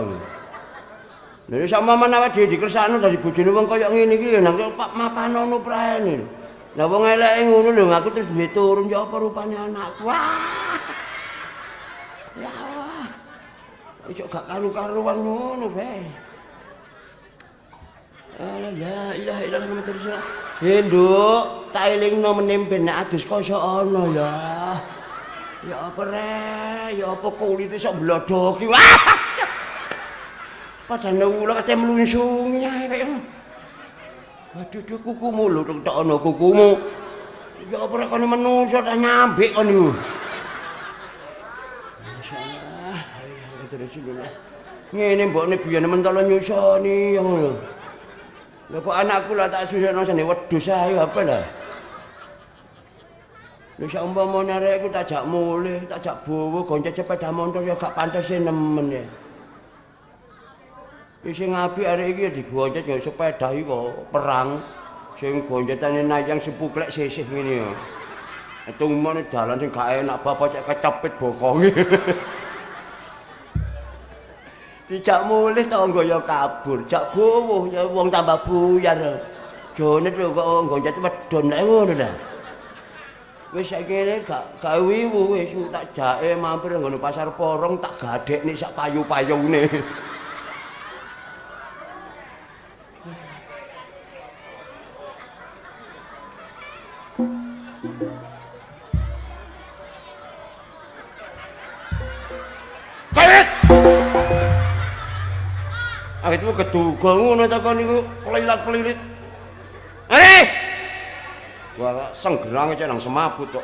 Lha sama menawa dhewe dikersakno dari bojone wong kaya ngene iki nang Pak mapanono praene. Lah wong eleke ngono lho aku terus duwe turun ya apa rupane anakku. Wah. Ya Allah. Iso gak karu-karuan ngono bae. La ilaha illallah Muhammadur Rasulullah. Nduk, tak elingno menem ben nek adus kosok ana ya. Ya apa re, ya apa kulite sok blodoki. Wah. Padahal ulah kate mlunsungi ae kaya ngono. Waduh kukumu lho tok ana kukumu. Ya apa rek kono menungso tak nyambik kon niku. Masyaallah. Alhamdulillah. Ngene mbokne biyen mentolo nyusoni yang ngono. Lah kok anakku lah tak susono sene wedhus ae apa lah. Lha sak umpamane arek aku tak jak mulih, tak jak bowo gonceng sepeda motor ya gak pantes nemen ya. Sing apik arek iki ya digoncet ya sepeda iki kok perang. Sing goncetane nayang sepuklek sisih ngene ya. Tumane dalan sing gak enak bapak cek kecepit bokonge. Dijak mulih tangga ya kabur, jak bowo ya wong tambah buyar. Jonet lho kok goncet wedon nek ngono lho. Wis saiki gak wiwu wis tak jake mampir nggono pasar porong tak gadekne sak payu-payune. Kawit. Awitmu keduga ngono ta kon niku pelilat-pelilit. Gua senggerang aja nang semaput kok.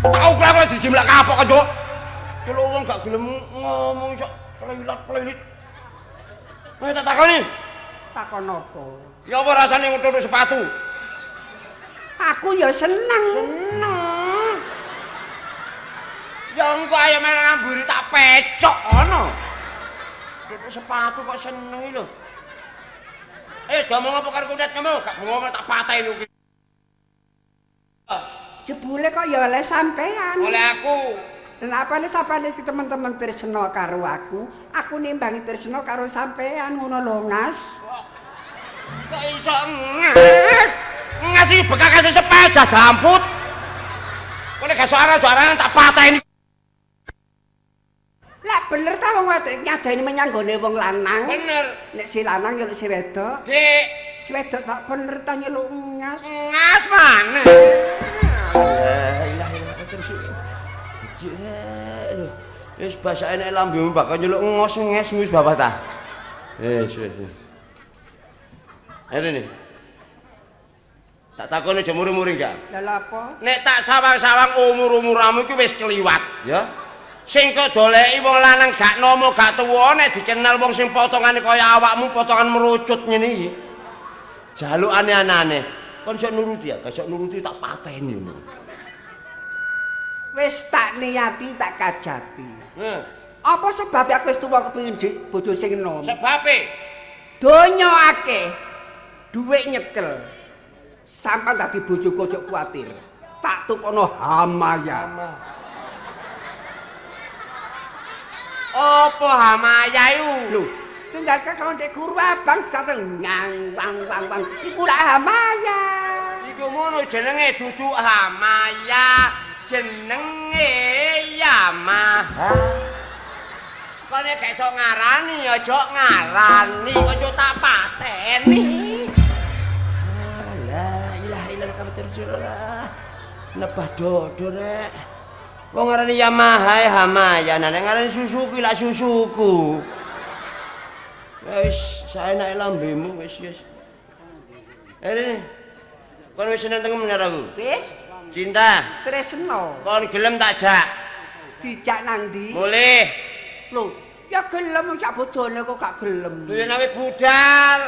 Tahu kok dijimlak kapok kan, Cuk. Kalau wong gak gelem ngomong sok pelilat-pelilit. Ayo tak takoni. Takon apa? Ya apa rasane nuthuk sepatu? Aku ya seneng. Seneng. Ya engko ayo menang mburi tak pecok ana. Nuthuk sepatu kok seneng lho. Ayo do ngomong apa karo kudet kamu? Gak ngomong tak pateni iki. Jebule kok ya oleh sampean. Oleh aku. Kenapa nih sapane iki teman-teman tresno karo aku nimbangi tresno karo sampean ngono lho, Ngas. Kok iso ngasih bekas sepeda damput. Kok nek gak suara-suarane tak pateni. Lah bener ta wong wedok nyadani menyang gone wong lanang. Bener. Nek si lanang nyeluk si wedok. Dik, Si wedok tak bener ta nyeluk Ngas. ngas mana? La ilaha illallah terus. Wis basake nek lambemu bakal nyeluk ngos-nges wis bapak ta. Wis. Ini. Tak takoni aja muri-muri gak? Lah apa? Nek tak sawang-sawang umur-umuramu iki wis kliwat, ya. Sing kok doleki wong lanang gak nomo gak tuwa nek dikenal wong sing potongane kaya awakmu potongan merucut ngene iki. Jalukane anane. Kon sok nuruti ya, gak sok nuruti tak pateni ngono. Wis tak niati tak kajati. Heh. Apa sebab aku wis tuwa kepengin bojo sing enom? Sebabe Donya akeh. Duit nyekel. Sampai dadi bojoku ojo kuwatir. Tak tukono hamaya. apa hamaya iku? Lho, tinggal kalau ndek guru abang sateng nyang wang. Iku lak hamaya. Iku ngono jenenge dudu hamaya, jenenge Yamaha. Kok nek gak iso ngarani ya aja ngarani, aja tak pateni. La ilaha illallah kamu terjullah. Nebah dodo rek. Wong ngarani Yamaha hamaya, nek ngarani Suzuki lak susuku. Wis saenake lambemu wis. Ini. Kon wis seneng temen karo aku. Wis, Cinta. tresno. Kon gelem tak jak. Dijak nang ndi? Boleh. Lho, ya gelem cak bojone kok gak gelem. Lu yen awe budal.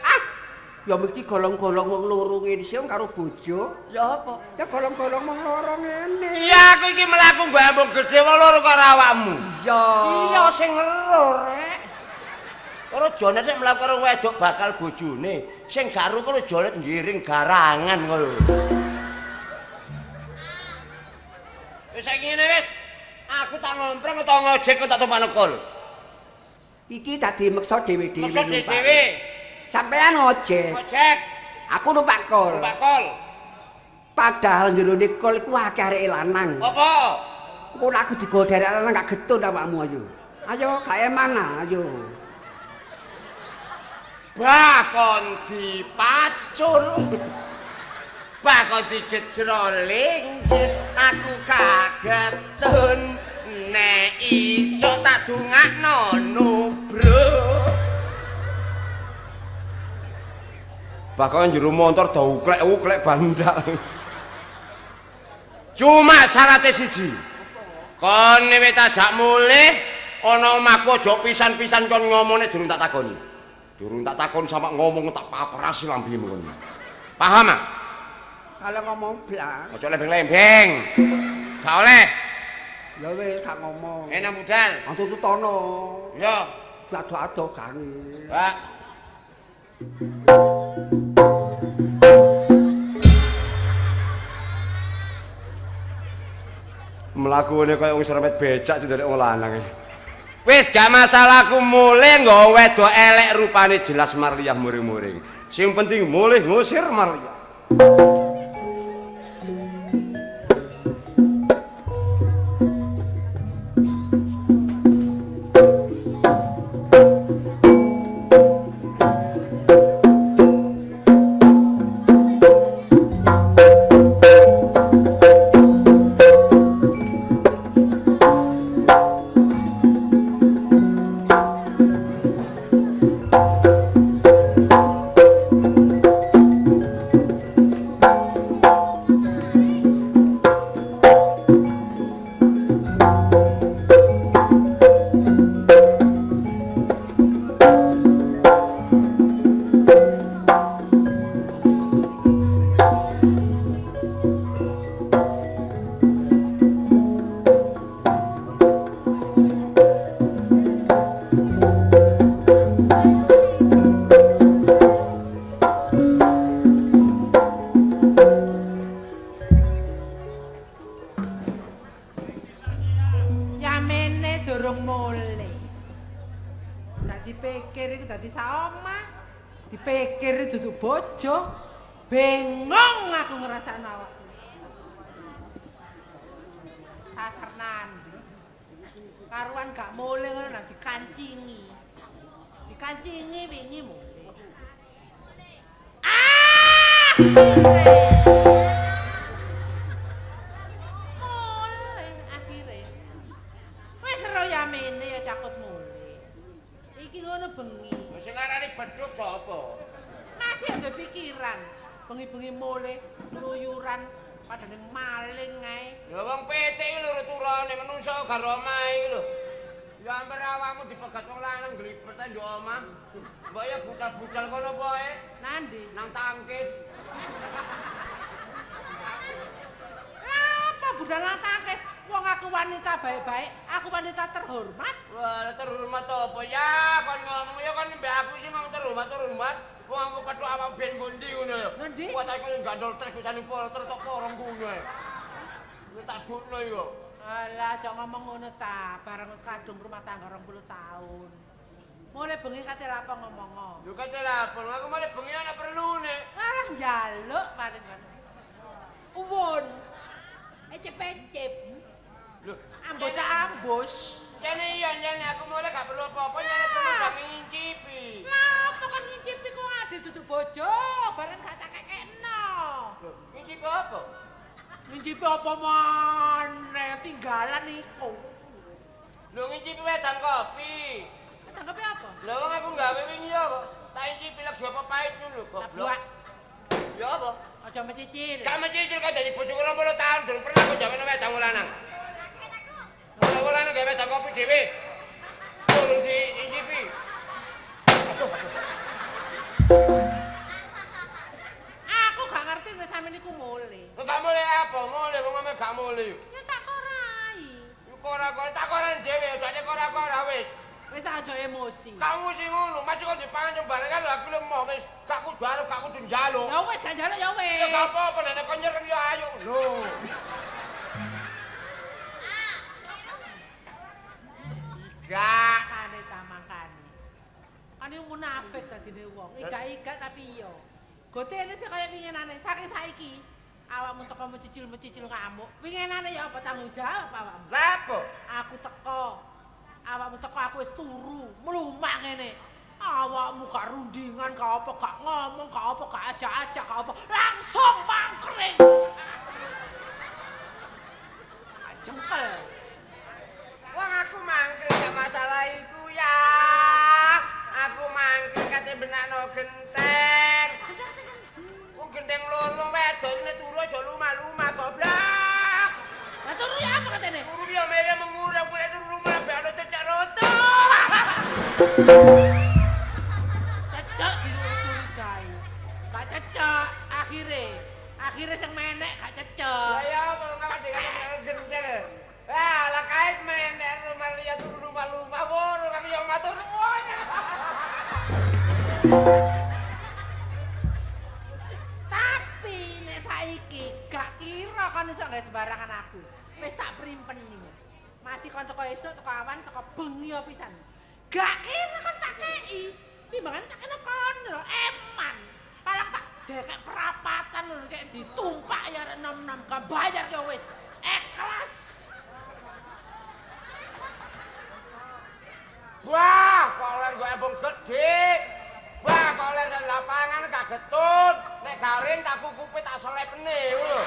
Ah, ya mesti golong-golong wong loro ngene sing karo bojo. Ya apa? Ya golong-golong wong loro ngene. Iya aku iki mlaku mbok ambung gedhe wong loro karo awakmu. Iya. Iya sing loro rek. Karo Jonet nek mlaku karo wedok bakal bojone. Sing gak ru karo Jonet ngiring garangan ngono. Wis saiki ngene wis. Aku tak ngomprong utawa ngojek kok tak tumpak nekul. Iki dadi meksa dhewe-dhewe. Maksud numpak. dhewe. Sampean ojek, Ngojek, aku numpak kol. tumpak kol. Padahal jerone kol iku akeh arek lanang. Apa? Engko nek aku digodha arek lanang gak getun awakmu ayo. Ayo gak emana ayo. Bakon dipacul. Bakon digejroling wis aku kagetun. Nek iso tak dungakno bro. Bakon jero motor do uklek-uklek bandak. Cuma syaratnya siji. Kon wis tajak mulih ana omahku aja pisan-pisan kon ngomone durung tak takoni. Durung tak takon sama ngomong tak paperasi lambemu kon. Paham ah? Kalau ngomong blas, Aja lembeng-lembeng. Gak oleh. ya wis gak ngomong. Enak budal. Antu tutono. Ya, Ado-ado gange. Pak. Mlakune kaya wong serempet becak didelok wong lanang. Wis gak masalahku mulih nggawa wedok elek rupane jelas marliyah muring-muring. Sing penting mulih ngusir marliyah. mikir iku dadi saomah. Dipikir duduk bojo. Bengong aku ngrasakno awakku. Sasar nandi. Karuan gak mulih ngono nang dikancingi. Dikancingi wingi mulih. Ah! Mulih akhire. Wis roya mene ya cakut mulih. Iki ngono bengi. Sing ngarani bedhug sapa? Masih ada pikiran. Bengi-bengi mulih keluyuran padane maling ae. Ya wong PT iki lho turane menungso karo omahe iki lho. Ya amper awakmu dipegat wong lanang glipet ndok omah. Mbok ya budal-budal kono poe Nandi? nang tangkis. Apa budal nang tangkis? Wong aku wanita baik-baik, aku wanita terhormat. Wah, terhormat apa ya? Kon ngomong ya kon mbek aku sing ngomong terhormat. Wong aku kethuk awak ben gondi ngono ya. Ngendi? Kuat aku gandol trek bisane polter tok korong ngono ya. Lu tak dukno yo. Alah, aja ngomong ngono ta, bareng wis kadung rumah tangga 20 tahun. Mulai bengi kate lapo ngomong. Yo kate lapor, aku malah bengi ana perlune. Alah njaluk paling kan. Uwun. Ecep-ecep. Lho, Ambus. jane iya jane aku mulai gak perlu apa-apa jane perlu gak ngincipi. Napa kan ngicipi kok ade duduk bojo, bareng gak tak kekekno. Lho, ngincipi apa? Ngicipi apa maneh tinggalan iku. Lho ngincipi wedang kopi. Tanggapi apa? Lho wong aku gawe wingi ya kok. Tak ngincipi lagi apa pahit dulu Tak goblok. buat. Ya apa? Aja mencicil. Gak mencicil kan dadi bojoku 20 tahun durung pernah aku jawane wedang lanang. Wong lanang gawe wedang kopi dhewe. Durung diincipi. Aku gak ngerti nek sampeyan iku mulih. Kok gak mulai apa? Mulai wong ame gak mulai. Ya tak korai. Kora-kora tak koran dhewe, jane kora-kora wis. Wis aja emosi. Kamu sing ngono, masih kok dipangan sembarangan lho aku lemah wis. Gak kudu arep, gak kudu njaluk. Ya wis gak njaluk ya Ya wis. gak apa-apa nek kon nyereng ya ayo. Lho. Gak. Makane ta makane. Kan iku munafik dadine wong. Iga-iga tapi iya. Gotene sih kaya winginane saking saiki. Awakmu teko mencicil ngamuk. Winginane ya apa tanggung jawab awakmu? Lah apa? Aku teko. Awakmu teko aku wis turu, mlumak ngene. Awakmu gak rundingan, gak apa, gak ngomong, gak apa, gak ajak-ajak, gak apa. Langsung mangkring. Jengkel. Wong aku mangkring gak masalah iku ya. Aku mangkring kate benakno genteng. Wong genteng loro wedok nek turu aja lumah-lumah goblok. Lah turu ya apa katene? Turu ya mere mengurang kowe turu lumah be ana cecak roto. Cecak diurut-urut gawe. Gak cecak akhire sing menek gak cecak. Ya ya apa ngapa dikane genteng. Ah, lah kait menek rumah liya turu lumah-lumah woro kang yo matur nuwun. Tapi nek saiki gak kira kon iso gawe sembarangan aku. Wis tak primpeni. Masih kon teko esuk, teko awan, teko bengi ya pisan. Gak kira kon tak kei. Timbangan tak kena kon lho, eman. Paling tak dekek perapatan lho cek ditumpak ya nom-nom gak bayar ya wis. Ikhlas. Wah, koler gue embung gede. Wah, koler dan lapangan gak getun. Nek garing tak kukupi tak selepne lho.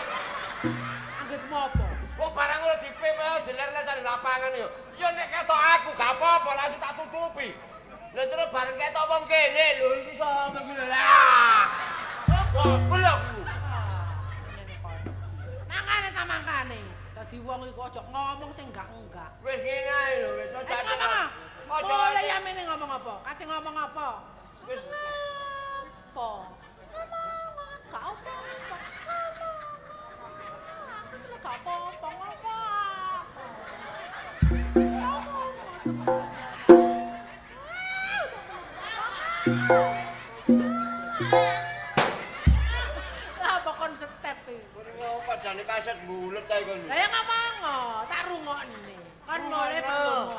Anggitmu apa? Kok barang udah dipepe diler-ler dari lapangan yo. Yo nek ketok aku gak apa-apa langsung tak tutupi. Lah terus bareng ketok wong kene lho iki sapa iki lho lah. Goblok. Mangane ta mangkane. Dadi wong iku aja ngomong sing enggak-enggak. Wis ngene ae lho wis Eh ngomong. Mulai ya mene ngomong apa? Kate ngomong apa? Wis Apa? Gak apa-apa. Gak apa-apa ngomong. Lah apa kon step iki? ngopo jane kaset bulet ae kon. Lah ya ngomong, tak rungokne. Kon mulai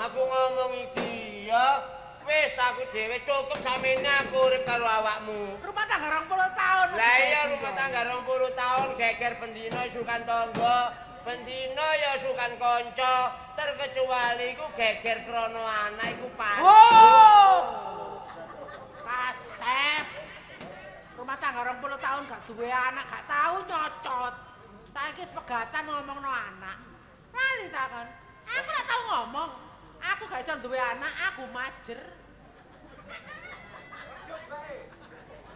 Aku ngomong iki ya Wis aku dhewe cukup samene aku urip karo awakmu. Rumah tangga 20 tahun. Lah iya rumah tangga 20 tahun geger pendino isukan tangga, pendino ya isukan kanca, terkecuali iku geger krana anak iku pasti. Oh! Kasep. Rumah tangga 20 tahun gak duwe anak, gak tahu nyocot. Saiki sepegatan ngomongno anak. Lali ta kon? Aku ora tau ngomong. Aku gak iso duwe anak, aku majer.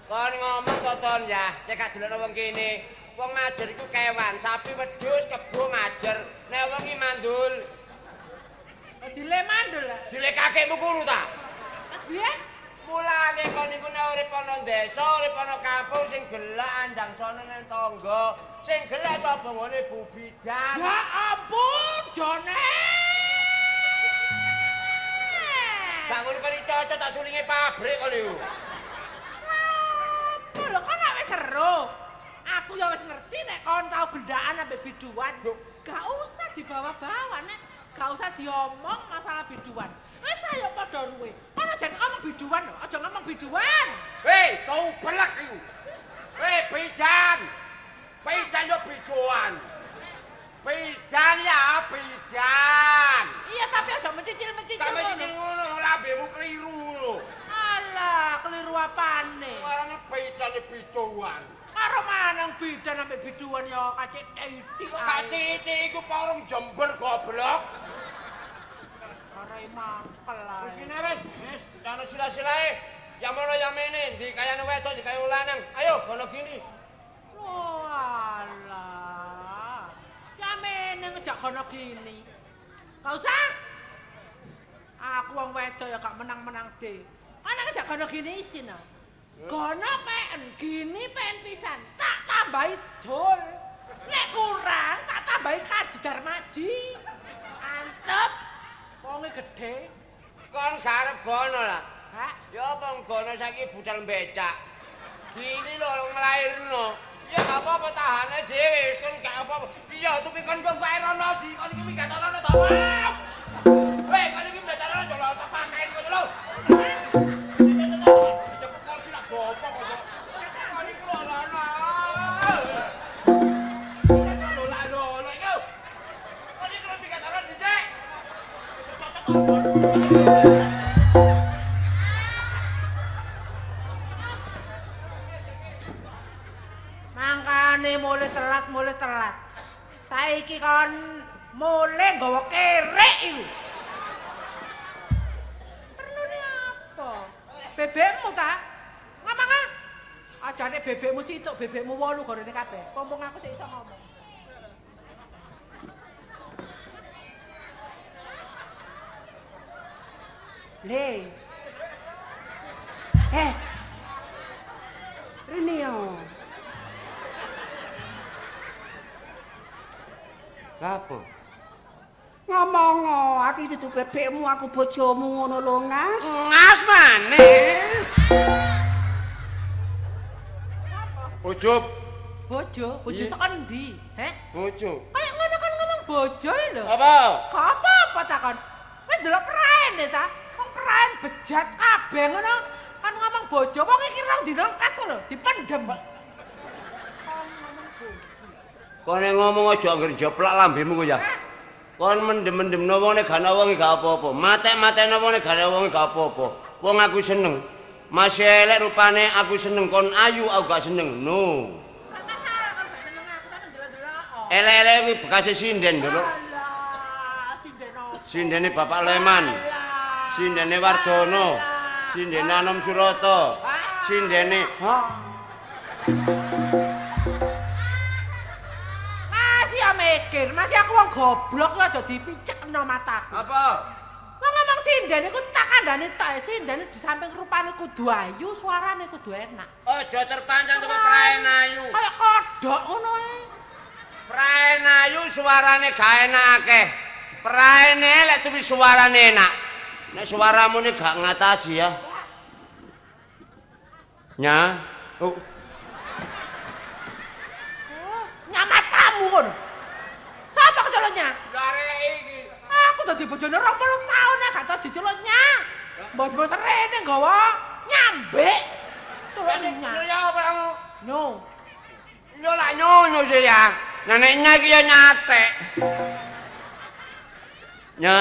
Kon ngomong to Ton ya, cek gak delokno wong kene. Wong majer iku kewan, sapi wedhus kebo majer. Nek wong iki mandul, Dile mandul lah. dile kakekmu kulo ta. Biyen Mulane kon niku nek urip ana desa, urip ana kampung sing gelak andang sono nang tangga, sing gelak sapa ngene Bu Bidan. ya ampun, Jone. Gak ngono kok cocok tak sulinge pabrik kok niku. Apa lho kon wis seru. Aku ya wis ngerti nek kon tau gendaan ambek biduan. Gak usah dibawa-bawa nek gak usah diomong masalah biduan. Wis ayo padha ruwe. Kon aja ngomong biduan lho, aja ngomong biduan. Hei, kau belak iku. Hei, Bidan. Bidan yo biduan. Bidan ya bidan. Iya tapi aja mencicil-mencicil. Sampe iki ngono lambemu kliru lho. Alah, keliru apane? Warane bidan biduan. Karo manang bidan ambek biduan ya kacik titik. Kak Citi iku porong Jember goblok. Ora mangkel Wis ae. kene wis, ana sila-silae. Yang mono yang mene, di kayane wedok, di kaya lanang. Ayo, kono gini. Oh alah. Ya meneng ngejak kono gini. Gak usah. Aku wong wedok ya gak menang-menang de. Ana ngejak kono gini isin ah. Kono pen gini pen pisan. Tak tambahi dol. Nek kurang tak tambahi kaji darmaji. Antep. Wonge gedhe. Kon garep gono lah. Hah? Ya apa gono saiki budal becak. Gini lho nglairno. Ya gak apa-apa tahane dhewe, kon gak apa-apa. Iya, tuku kon kok wae rono di kon iki gak rono to. Hei, kon iki gak rono to lho, tak pakai kok lho. Cepet kok sila gopo kok. Kon iki lho rono. Lho lah lho, yo. Kon iki lho gak rono dhisik. Mangkane mulai telat. Saiki kon mulai nggawa kerek iku. Perlune apa? Bebekmu ta? Ngomong ah. Ajane bebekmu situk, bebekmu 8 gorene kabeh. Pompong aku sik iso ngomong. Le. Rene yo. Lapo? Ngomong aku dudu bebekmu, aku bojomu ngono lho, Ngas. Ngas maneh. Ujub, Bojo Iya. tekan ndi? Heh? ujub. Kayak ngono kan ngomong bojo lho. Apa? Kok apa takon? Kowe ndelok praene ta? Wong praen bejat kabeh ngono. Kan ngomong bojo, wong iki rong dina kas lho, dipendhem. Kon ngomong aja anggere jeplak lambemu kok ya. Kon mendem-mendemno wong nek gak ana wong gak apa-apa. Matek-matekno wong nek gak ana wong gak apa-apa. Wong aku seneng. Masih elek rupane aku seneng, kon ayu aku gak seneng. No. Gak masalah kan gak seneng aku tapi ndelok-ndelok. Elek-elek kuwi bekase sinden dulu. Alah, sinden opo? Sindene Bapak Leman. Sindene Wardono. Sindene Anom Surata. Sindene Masih ya mikir, masih aku wong goblok ya aja dipicekno mataku. apa? Wong ngomong sinden iku tak kandhane tok, sinden di samping rupane kudu ayu, suarane kudu enak. Aja terpancang teko praen ayu. Kayak kodhok ngono ae. Praen ayu suarane gak enak akeh. Praen elek tapi suarane enak. Nek suaramu ini gak ngatasi ya. Nya. Oh. Nyamat kamu ngono. Sapa keceloknya? Arek iki. Aku dadi bojone 20 tahun gak tau diceloknya. Bos-bos rene nggawa nyambik. Terus Ya apa kamu? Nyo. Yo lah nyonyo sih ya. Neneknya iki ya nyatek. Nya.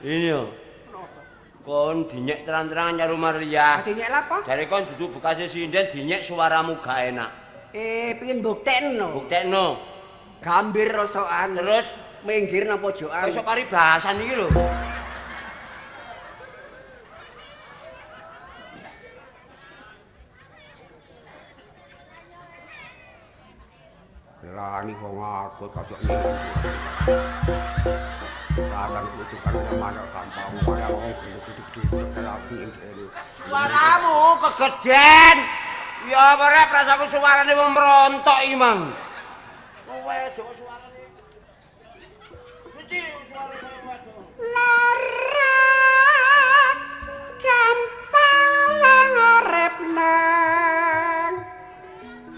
Ini yo. Kon dinyek terang-terangan karo Maria. Dinyek apa? Jare kon duduk bekasé sinden dinyek suaramu gak enak. Pengin buktekno. Buktekno. Gambir rosokan. Terus minggir nang pojokan. iso paribasan iki lho. Gelani wong aku kosok iki. Larang kutukan mana gampang kaya wong gede-gede terapi ini. Suaramu kegeden. Ya ora prasaku suarane wong merontok iki, Mang. Kowe dok suarane. Mesti suarane wedok. Lara gampang urip nang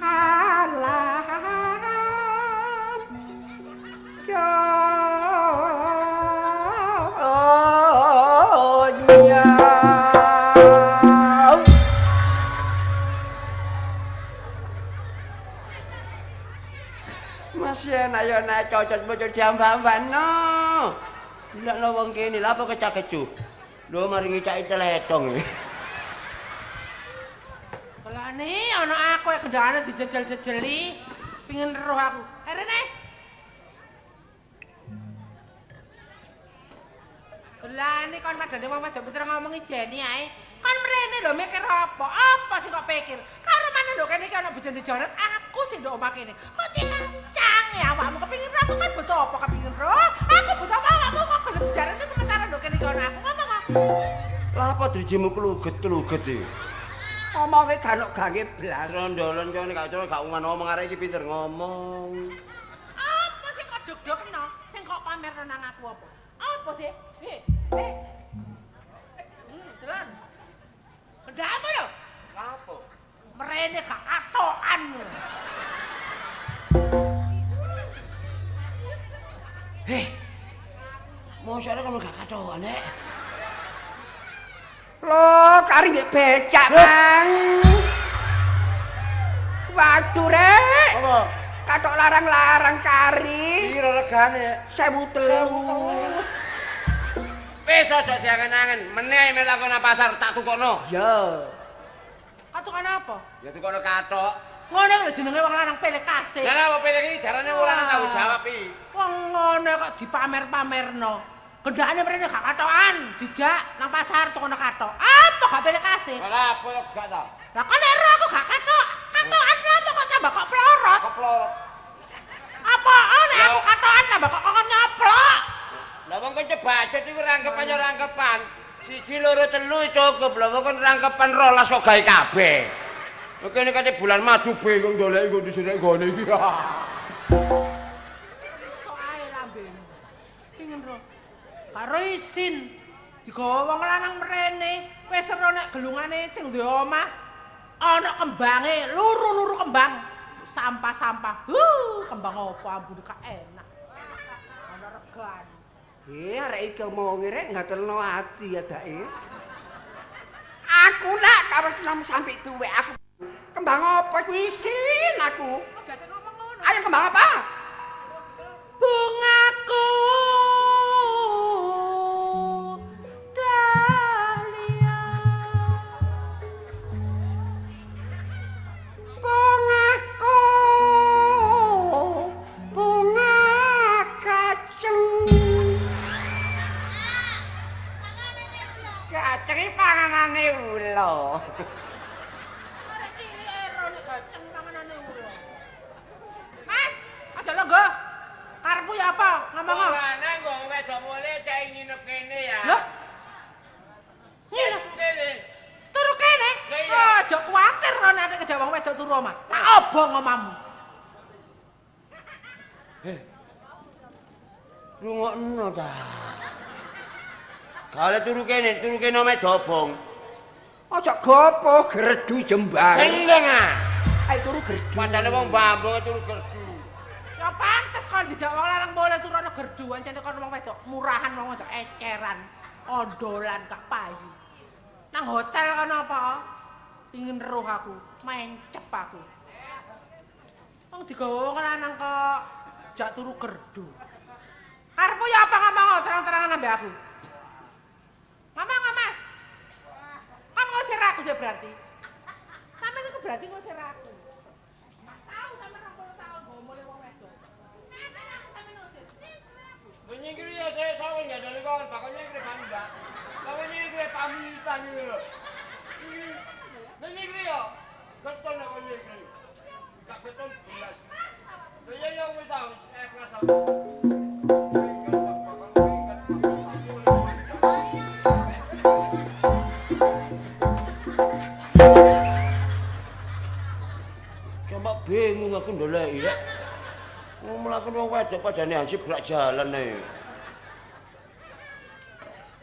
alam Masih enak ya nek cocot bocor jambambano. Dilakno wong kene lha apa kecak-kecuh. Lho mari ngicaki teletong. Kelane ana aku yang gendane dijejel-jejeli, pengin roh aku. Rene. Kelane kon madane wong wedok putra ngomong ijeni ae. Kon mrene lho mikir apa? Apa sih kok pikir? Karo mana lho kene iki ana bojone joret, aku sing ndok omah kene. Kok dilancang ya awakmu kepengin roh, aku kan butuh apa kepengin roh? Aku butuh apa awakmu kok gelem bicarane sementara ndok kene iki ana aku ngomong kok. Lah apa drijimu kluget-kluget iki? ngomonge ganok gange blas. Rondolan kene gak gak ngomong arek iki pinter ngomong. Apa sih kok deg-degno? Sing kok pamerno nang aku apa? Apa sih? Jalan. Kenapa lho? Apa? Merene gak katokan. Mosok kono gak katokan, Nek. Loh, kari nggih becak, Bang. Waduh, Rek. Apa? Katok larang-larang kari. Piro regane? 1.300. Wis aja diangen-angen, meneh mek takon nang pasar tak tukokno. Ya. Katokan apa? Ya tukokno katok. Ngono lho jenenge wong lanang pilih kasih. Lah apa pilih iki jarane ora nang tanggung jawab iki. Wong ngono kok dipamer-pamerno. Gendane mrene gak katokan, dijak nang pasar tukono katok. Apa gak pilih kasih? Lah apa yo gak ta? Lah kok nek aku gak katok, katokan apa kok tambah kok plorot? Keplorot. Apa nek aku katokan tambah kok nyoplok? Lah wong kok cebajut iku rangkepan yo rangkepan. 1 2 3 cukup lho wong kon rangkepan 12 kok gawe kabeh. Kok kene kate bulan madu bingung doleki kok disirek gone iki. Iso ae lambemu. Pingin ro. Karo isin digawa wong lanang mrene, wis ero nek gelungane sing duwe omah ana kembange, luru-luru kembang. Sampah-sampah. Kembang apa ampun gak enak. Ana regane. Arek iki omonge rek ngatelno ati ya dake. Aku nak karo nom sampe tuwek aku. Kembang apa kuwi isin aku? Jate ngomong ngono. Ayo kembang apa? Bungaku dahlia. Bungaku bunga kacang. Kacang panganane ula. Arek cilik ero nek gaceng panganane ula. Mas, aja longgo. Karepmu ya apa? Ngomong. Lanang kok wedok mule cah nginep kene ya. Lho? Nginep Kene. turu kene. Lah iya. Aja kuwatir ro nek kejak wong wedok turu omah. Tak obong omahmu. Rungokno ta. Kale turu kene omahe dobong. Aja gopo gerdu jembang. Gendeng ah. Ayo turu gerdu. Padane wong Bambang turu gerdu. Ya pantes kon dijak wong lanang boleh turu ana gerduan, jane kon wong wedok murahan wong wedok eceran. ondolan gak payu. Nang hotel kan apa? Pingin roh aku, mencep aku. Wong digawa wong lanang kok jak turu gerdu. Karepmu ya apa ngomong terang-terangan ambek aku? Ngomong, Mas. Kan ngusir aku sih berarti. Sampeyan iku berarti ngusir aku. Tahu sampeyan 20 tahun go mulai wong wedok. Menyingkiri ya saya sawen ya dari kawan, pokoknya kira banda. Kawannya kira pamitan gitu loh. Menyingkiri ya, betul nak kau menyingkiri. Tak betul jelas. Saya yang tahu, kelas aku. Coba bingung aku ndoleki rek. Mlaku wong wedok padane hansip gerak jalan ae.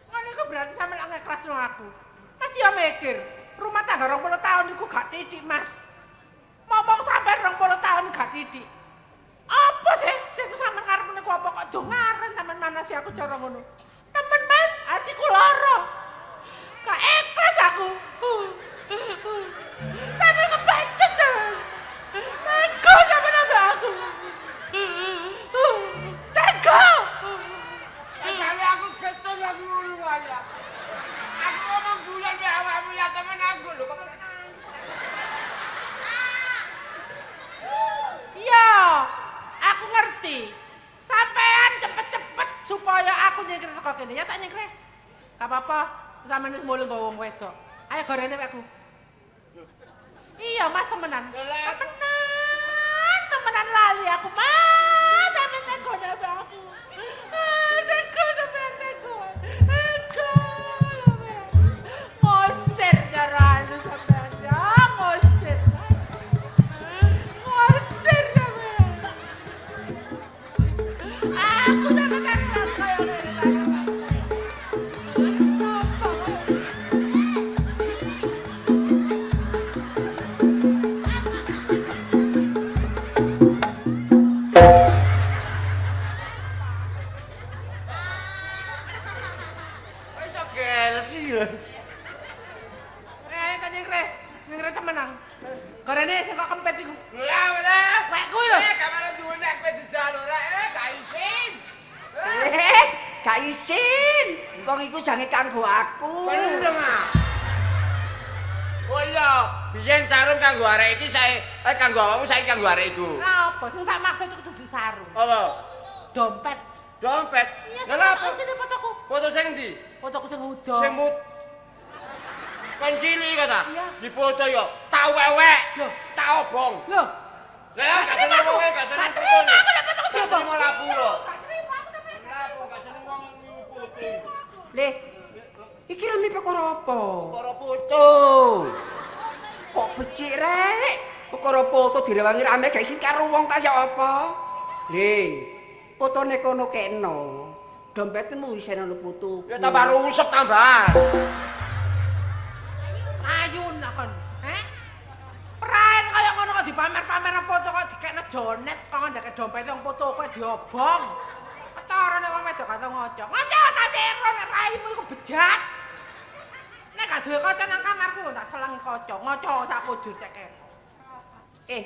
Ngono iku berarti sampeyan ngekrasno aku. Mas ya mikir, rumah tangga 20 tahun iku gak titik, Mas. Ngomong sampeyan 20 tahun gak titik. Apa sih sing sampeyan karep niku apa kok jo ngaren sampeyan manasi aku cara ngono. Temen, Mas, atiku lara. Gak ikhlas aku. Tapi kepancet ta. Tega sampeyan ambek aku. Tega. Kali aku keton aku ngulu aja. Aku ngomong bulan be awakmu ya temen aku lho. Iya, aku ngerti. Sampean cepet-cepet supaya aku nyingkir teko kene. Ya tak nyingkir. Gak apa-apa, sampean wis mulih nggawa wong wedok. Ayo gorene aku. Iya, Mas temenan. Temenan lali aku, Mas. Sampeyan teko nambah aku. Teko sampeyan teko. Teko sampeyan. Ngosir cara anu sampeyan. Ya, ngosir. Ngosir sampeyan. Aku sampeyan kan kaya ngene. Nyingkir temenan. Gorene sing kok kempet iku. Lah ora. Wekku lho. Kamane duwene kowe dijaluk rek, gak isin. Gak isin. Wong iku jange kanggo aku. Pendeng ah. Oh iya, biyen sarung kanggo arek iki kanggo awakmu saiki kanggo arek iku. Lah apa sing tak maksud iku dudu sarung. Apa? Dompet. Dompet. Iya, Lah apa? sini fotoku. Foto sing ndi? Fotoku sing udo. Sing mut. Kan cilik kata. Iya. Difoto yo tak wewek. Loh, tak obong. loh. Lah gak seneng wong gak seneng foto. Aku dapat fotoku diobong. Mau lapuro. Gak terima, aku dapat. Lapo gak seneng wong nyuputi. Le, iki lho perkara apa? Para foto. Kok becik rek? Perkara foto direwangi rame gak isin karo wong kaya apa? Le, fotone kono kena. Dompetmu isen ana foto. Ya tambah rusep tambah. Ayun kon. Praen kaya ngono kok dipamer-pamer foto kok dikekne jonet kok ndek dompet wong foto kowe diobong. Ketarane wong wedok kata ngoco. Ngoco ta ciro nek raimu iku bejat. Nek gak duwe kaca nang kamarku tak selengi kaca. Ngoco sak kujur ceket.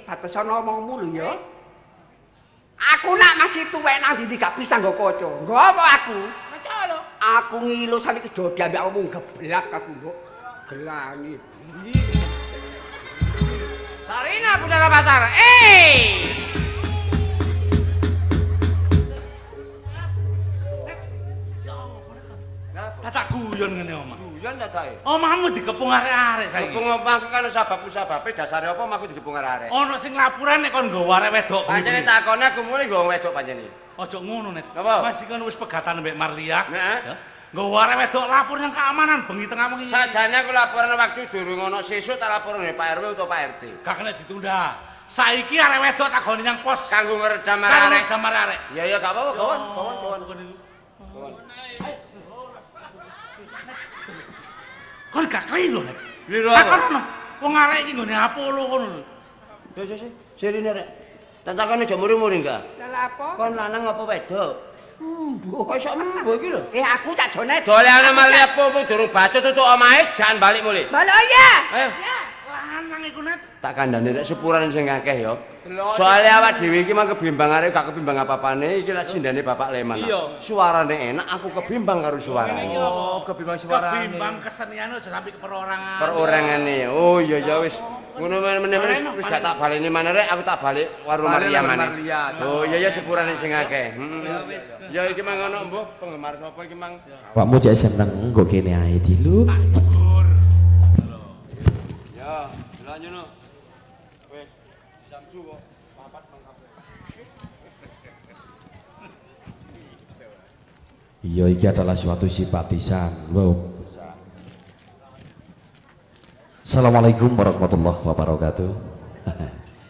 Batesan omongmu lho ya. Aku nak masih tuwek nang ndi gak bisa nggo kaca. Nggo apa aku? Ngoco lho. Aku ngilu sampe kejodi ambek omong geblak aku, Mbok. Gelani. Sarina budala pasar. Tak guyon ngene omah. Guyon ta tae. Omahmu dikepung arek-arek saiki. Kepung omahku kan sebab-sebabe dasare apa omahku dikepung arek. Ono sing laporan nek kon nggawa arek wedok. Pancene takone aku mulih nggawa wedok pancene. Ojo ngono Net. Apa? Mas iki kan wis pegatan mbek Marlia. Heeh. Ya. Nggawa arek wedok lapor nang keamanan bengi tengah wengi. Sajane aku laporan waktu durung ono sesuk tak laporan Pak RW utawa Pak RT. Gak kena ditunda. Saiki arek wedok tak goni nang pos. Kanggo ngredam Karo arek. gambar arek. Ya ya gak apa-apa, kawan. Kon gak keliru Net. Keliru Tak apa? ono. Wong arek iki nggone Apollo kono lho. Sirine rek. Tak takone aja muri-muri enggak. Lah apa? Kon lanang apa wedok? Mbuh kok iso mbuh iki lho. Aku tak Jonet. Doleane Maria Pupu durung bacot tutuk omahe jan balik mulih. Balik ya. Ayo. Ya, lanang iku Net. Tak kandhane rek sepuran sing akeh ya. Soale awak dhewe iki mah kebimbang arek gak kebimbang apa-apane iki lak sindane Bapak Leman. Suarane enak aku kebimbang karo suarane. Oh, kebimbang suarane. Kebimbang kesenian aja sampai ke perorangan. Perorangane. Oh iya ya wis. Ngono meneh wis gak tak baleni maneh rek aku tak balik warung Maria maneh. Oh iya ya sepurane sing akeh. Ya iki mang ngono mbuh penggemar sapa iki mang? Awakmu cek seneng nggo kene ae dilu. Ya, lanjut. Weh, Samsu kok papat mang kabeh. Iya iki adalah suatu simpatisan. Lho. Assalamualaikum warahmatullahi wabarakatuh.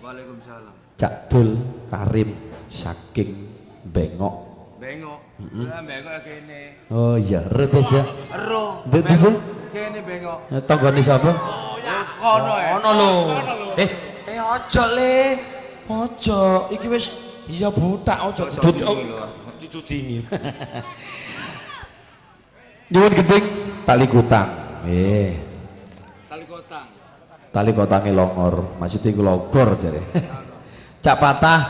Waalaikumsalam. Cak Dul Karim saking Bengok. Bengok. Lah bengok kene. Oh iya, retes ya. Ero. Retes ya. Kene bengok. Tanggane sapa? Kono ya. Ono lho. Ojo le. Ojo, iki wis iya butak ojo didudingi. Nyuwun gedeng tali kutang. Tali kotange longor, maksudnya iku logor jare. Cak Patah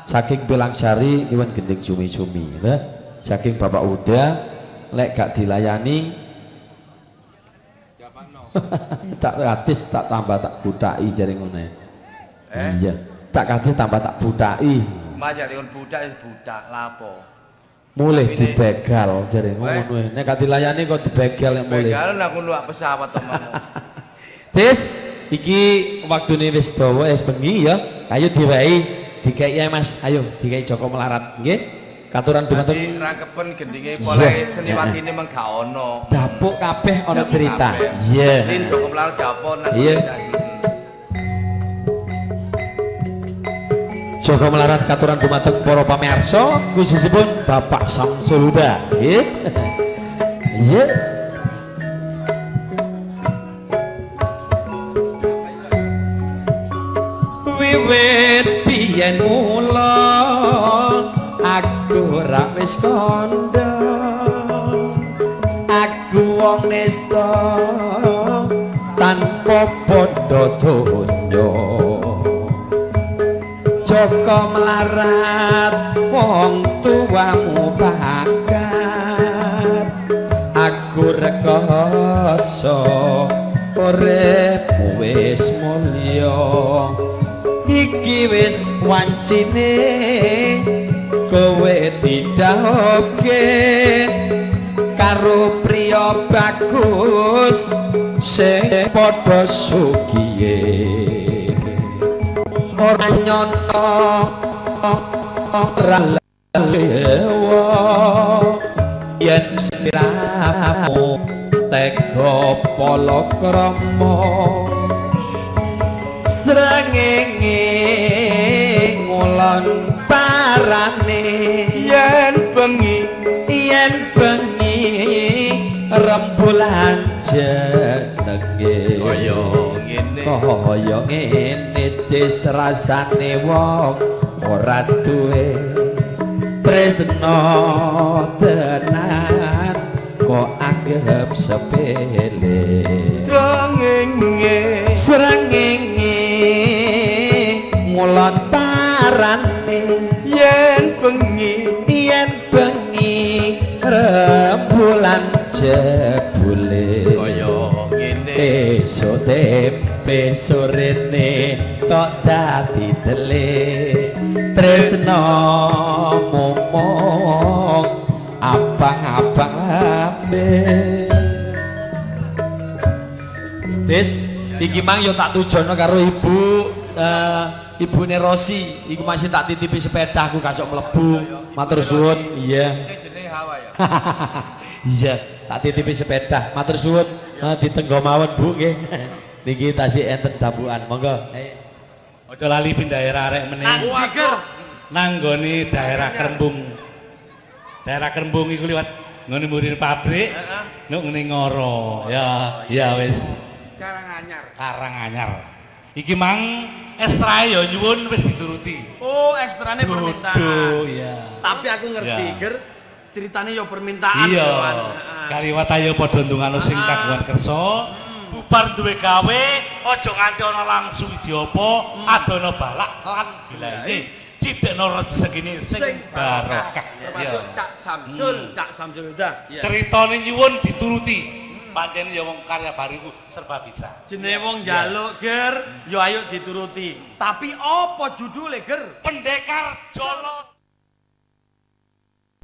saking Pilangsari nyuwun gending sumi-sumi. Lah, saking Bapak Uda lek gak dilayani tak gratis tak tambah tak budaki jare ngono. Iya, tak gratis tambah tak budaki. Mas jare budak wis budak lapo. Mulih dibegal jare ngono. Nek gak dilayani kok dibegal nek mulih. Begal aku numpak pesawat temanmu. Tis, iki waktune wis dawa wis bengi ya. Ayo diwehi dikei Mas, ayo dikei Joko Melarat nggih. Katuran dumateng rangkepen gendinge poleh seniwatine meng gak ono. dapuk kabeh ana cerita. Iya. Lin Joko Melarat japon nang. Iya. Joko Melarat katuran dumateng para pamirsa khususipun Bapak Samsul Huda. Nggih. Iya. Wiwit biyen mula aku ra wis kandha, aku wong nista tanpa padha donya. Joko Melarat wong tuamu bakat, aku rekoso uripmu wis mulya. Iki wis wancine kowe didhawuhke karo priya bagus sing padha sugiye. Ora nyono ora lewa yen sliramu tega palakrama. Srengenge ngulon parane yen bengi rembulan jenenge kaya ngene tis rasane wong ora duwe tresno tenan kok anggap sepele. Srengenge ngulon parane yen bengi rembulan jebule Kaya ngene. esuk tempe sorene kok dadi tele tresno momong abang-abang lambe. Tis, iki mang yo tak tujono karo ibune Rosi. Iku masih tak titipi sepeda aku kasok mlebu. Matur suwun. Iya. Sing jenenge Hawa ya. Iya, tak titipi sepeda. Matur suwun. Ditenggo mawon Bu nggih. Niki tasih enten dambukan. Monggo. Aja lali pindah daerah arek meneh. Nanggone daerah Krembung. Daerah Krembung iku liwat ngene murir pabrik. Ngene ngoro. Ya wis. Karanganyar. Iki mang ekstrae ya nyuwun wis dituruti. Oh, ekstrane permintaan. Jodoh ya. Tapi aku ngerti, Ya. Ger. ceritane ya permintaan. Iya. Wan. Kaliwat ayo padha ndongano sing kagungan kersa. Bubar duwe gawe, aja nganti ana langsung diopo, adono balak lan bilaine cidekno rezekine sing barokah. Termasuk Cak Samsul. Cak Samsul udah. Ceritane nyuwun dituruti. Pancen ya wong karya bariku serba bisa. Jenenge wong njaluk ger, ya ayo dituruti. Tapi apa judule ger? Pendekar Jolo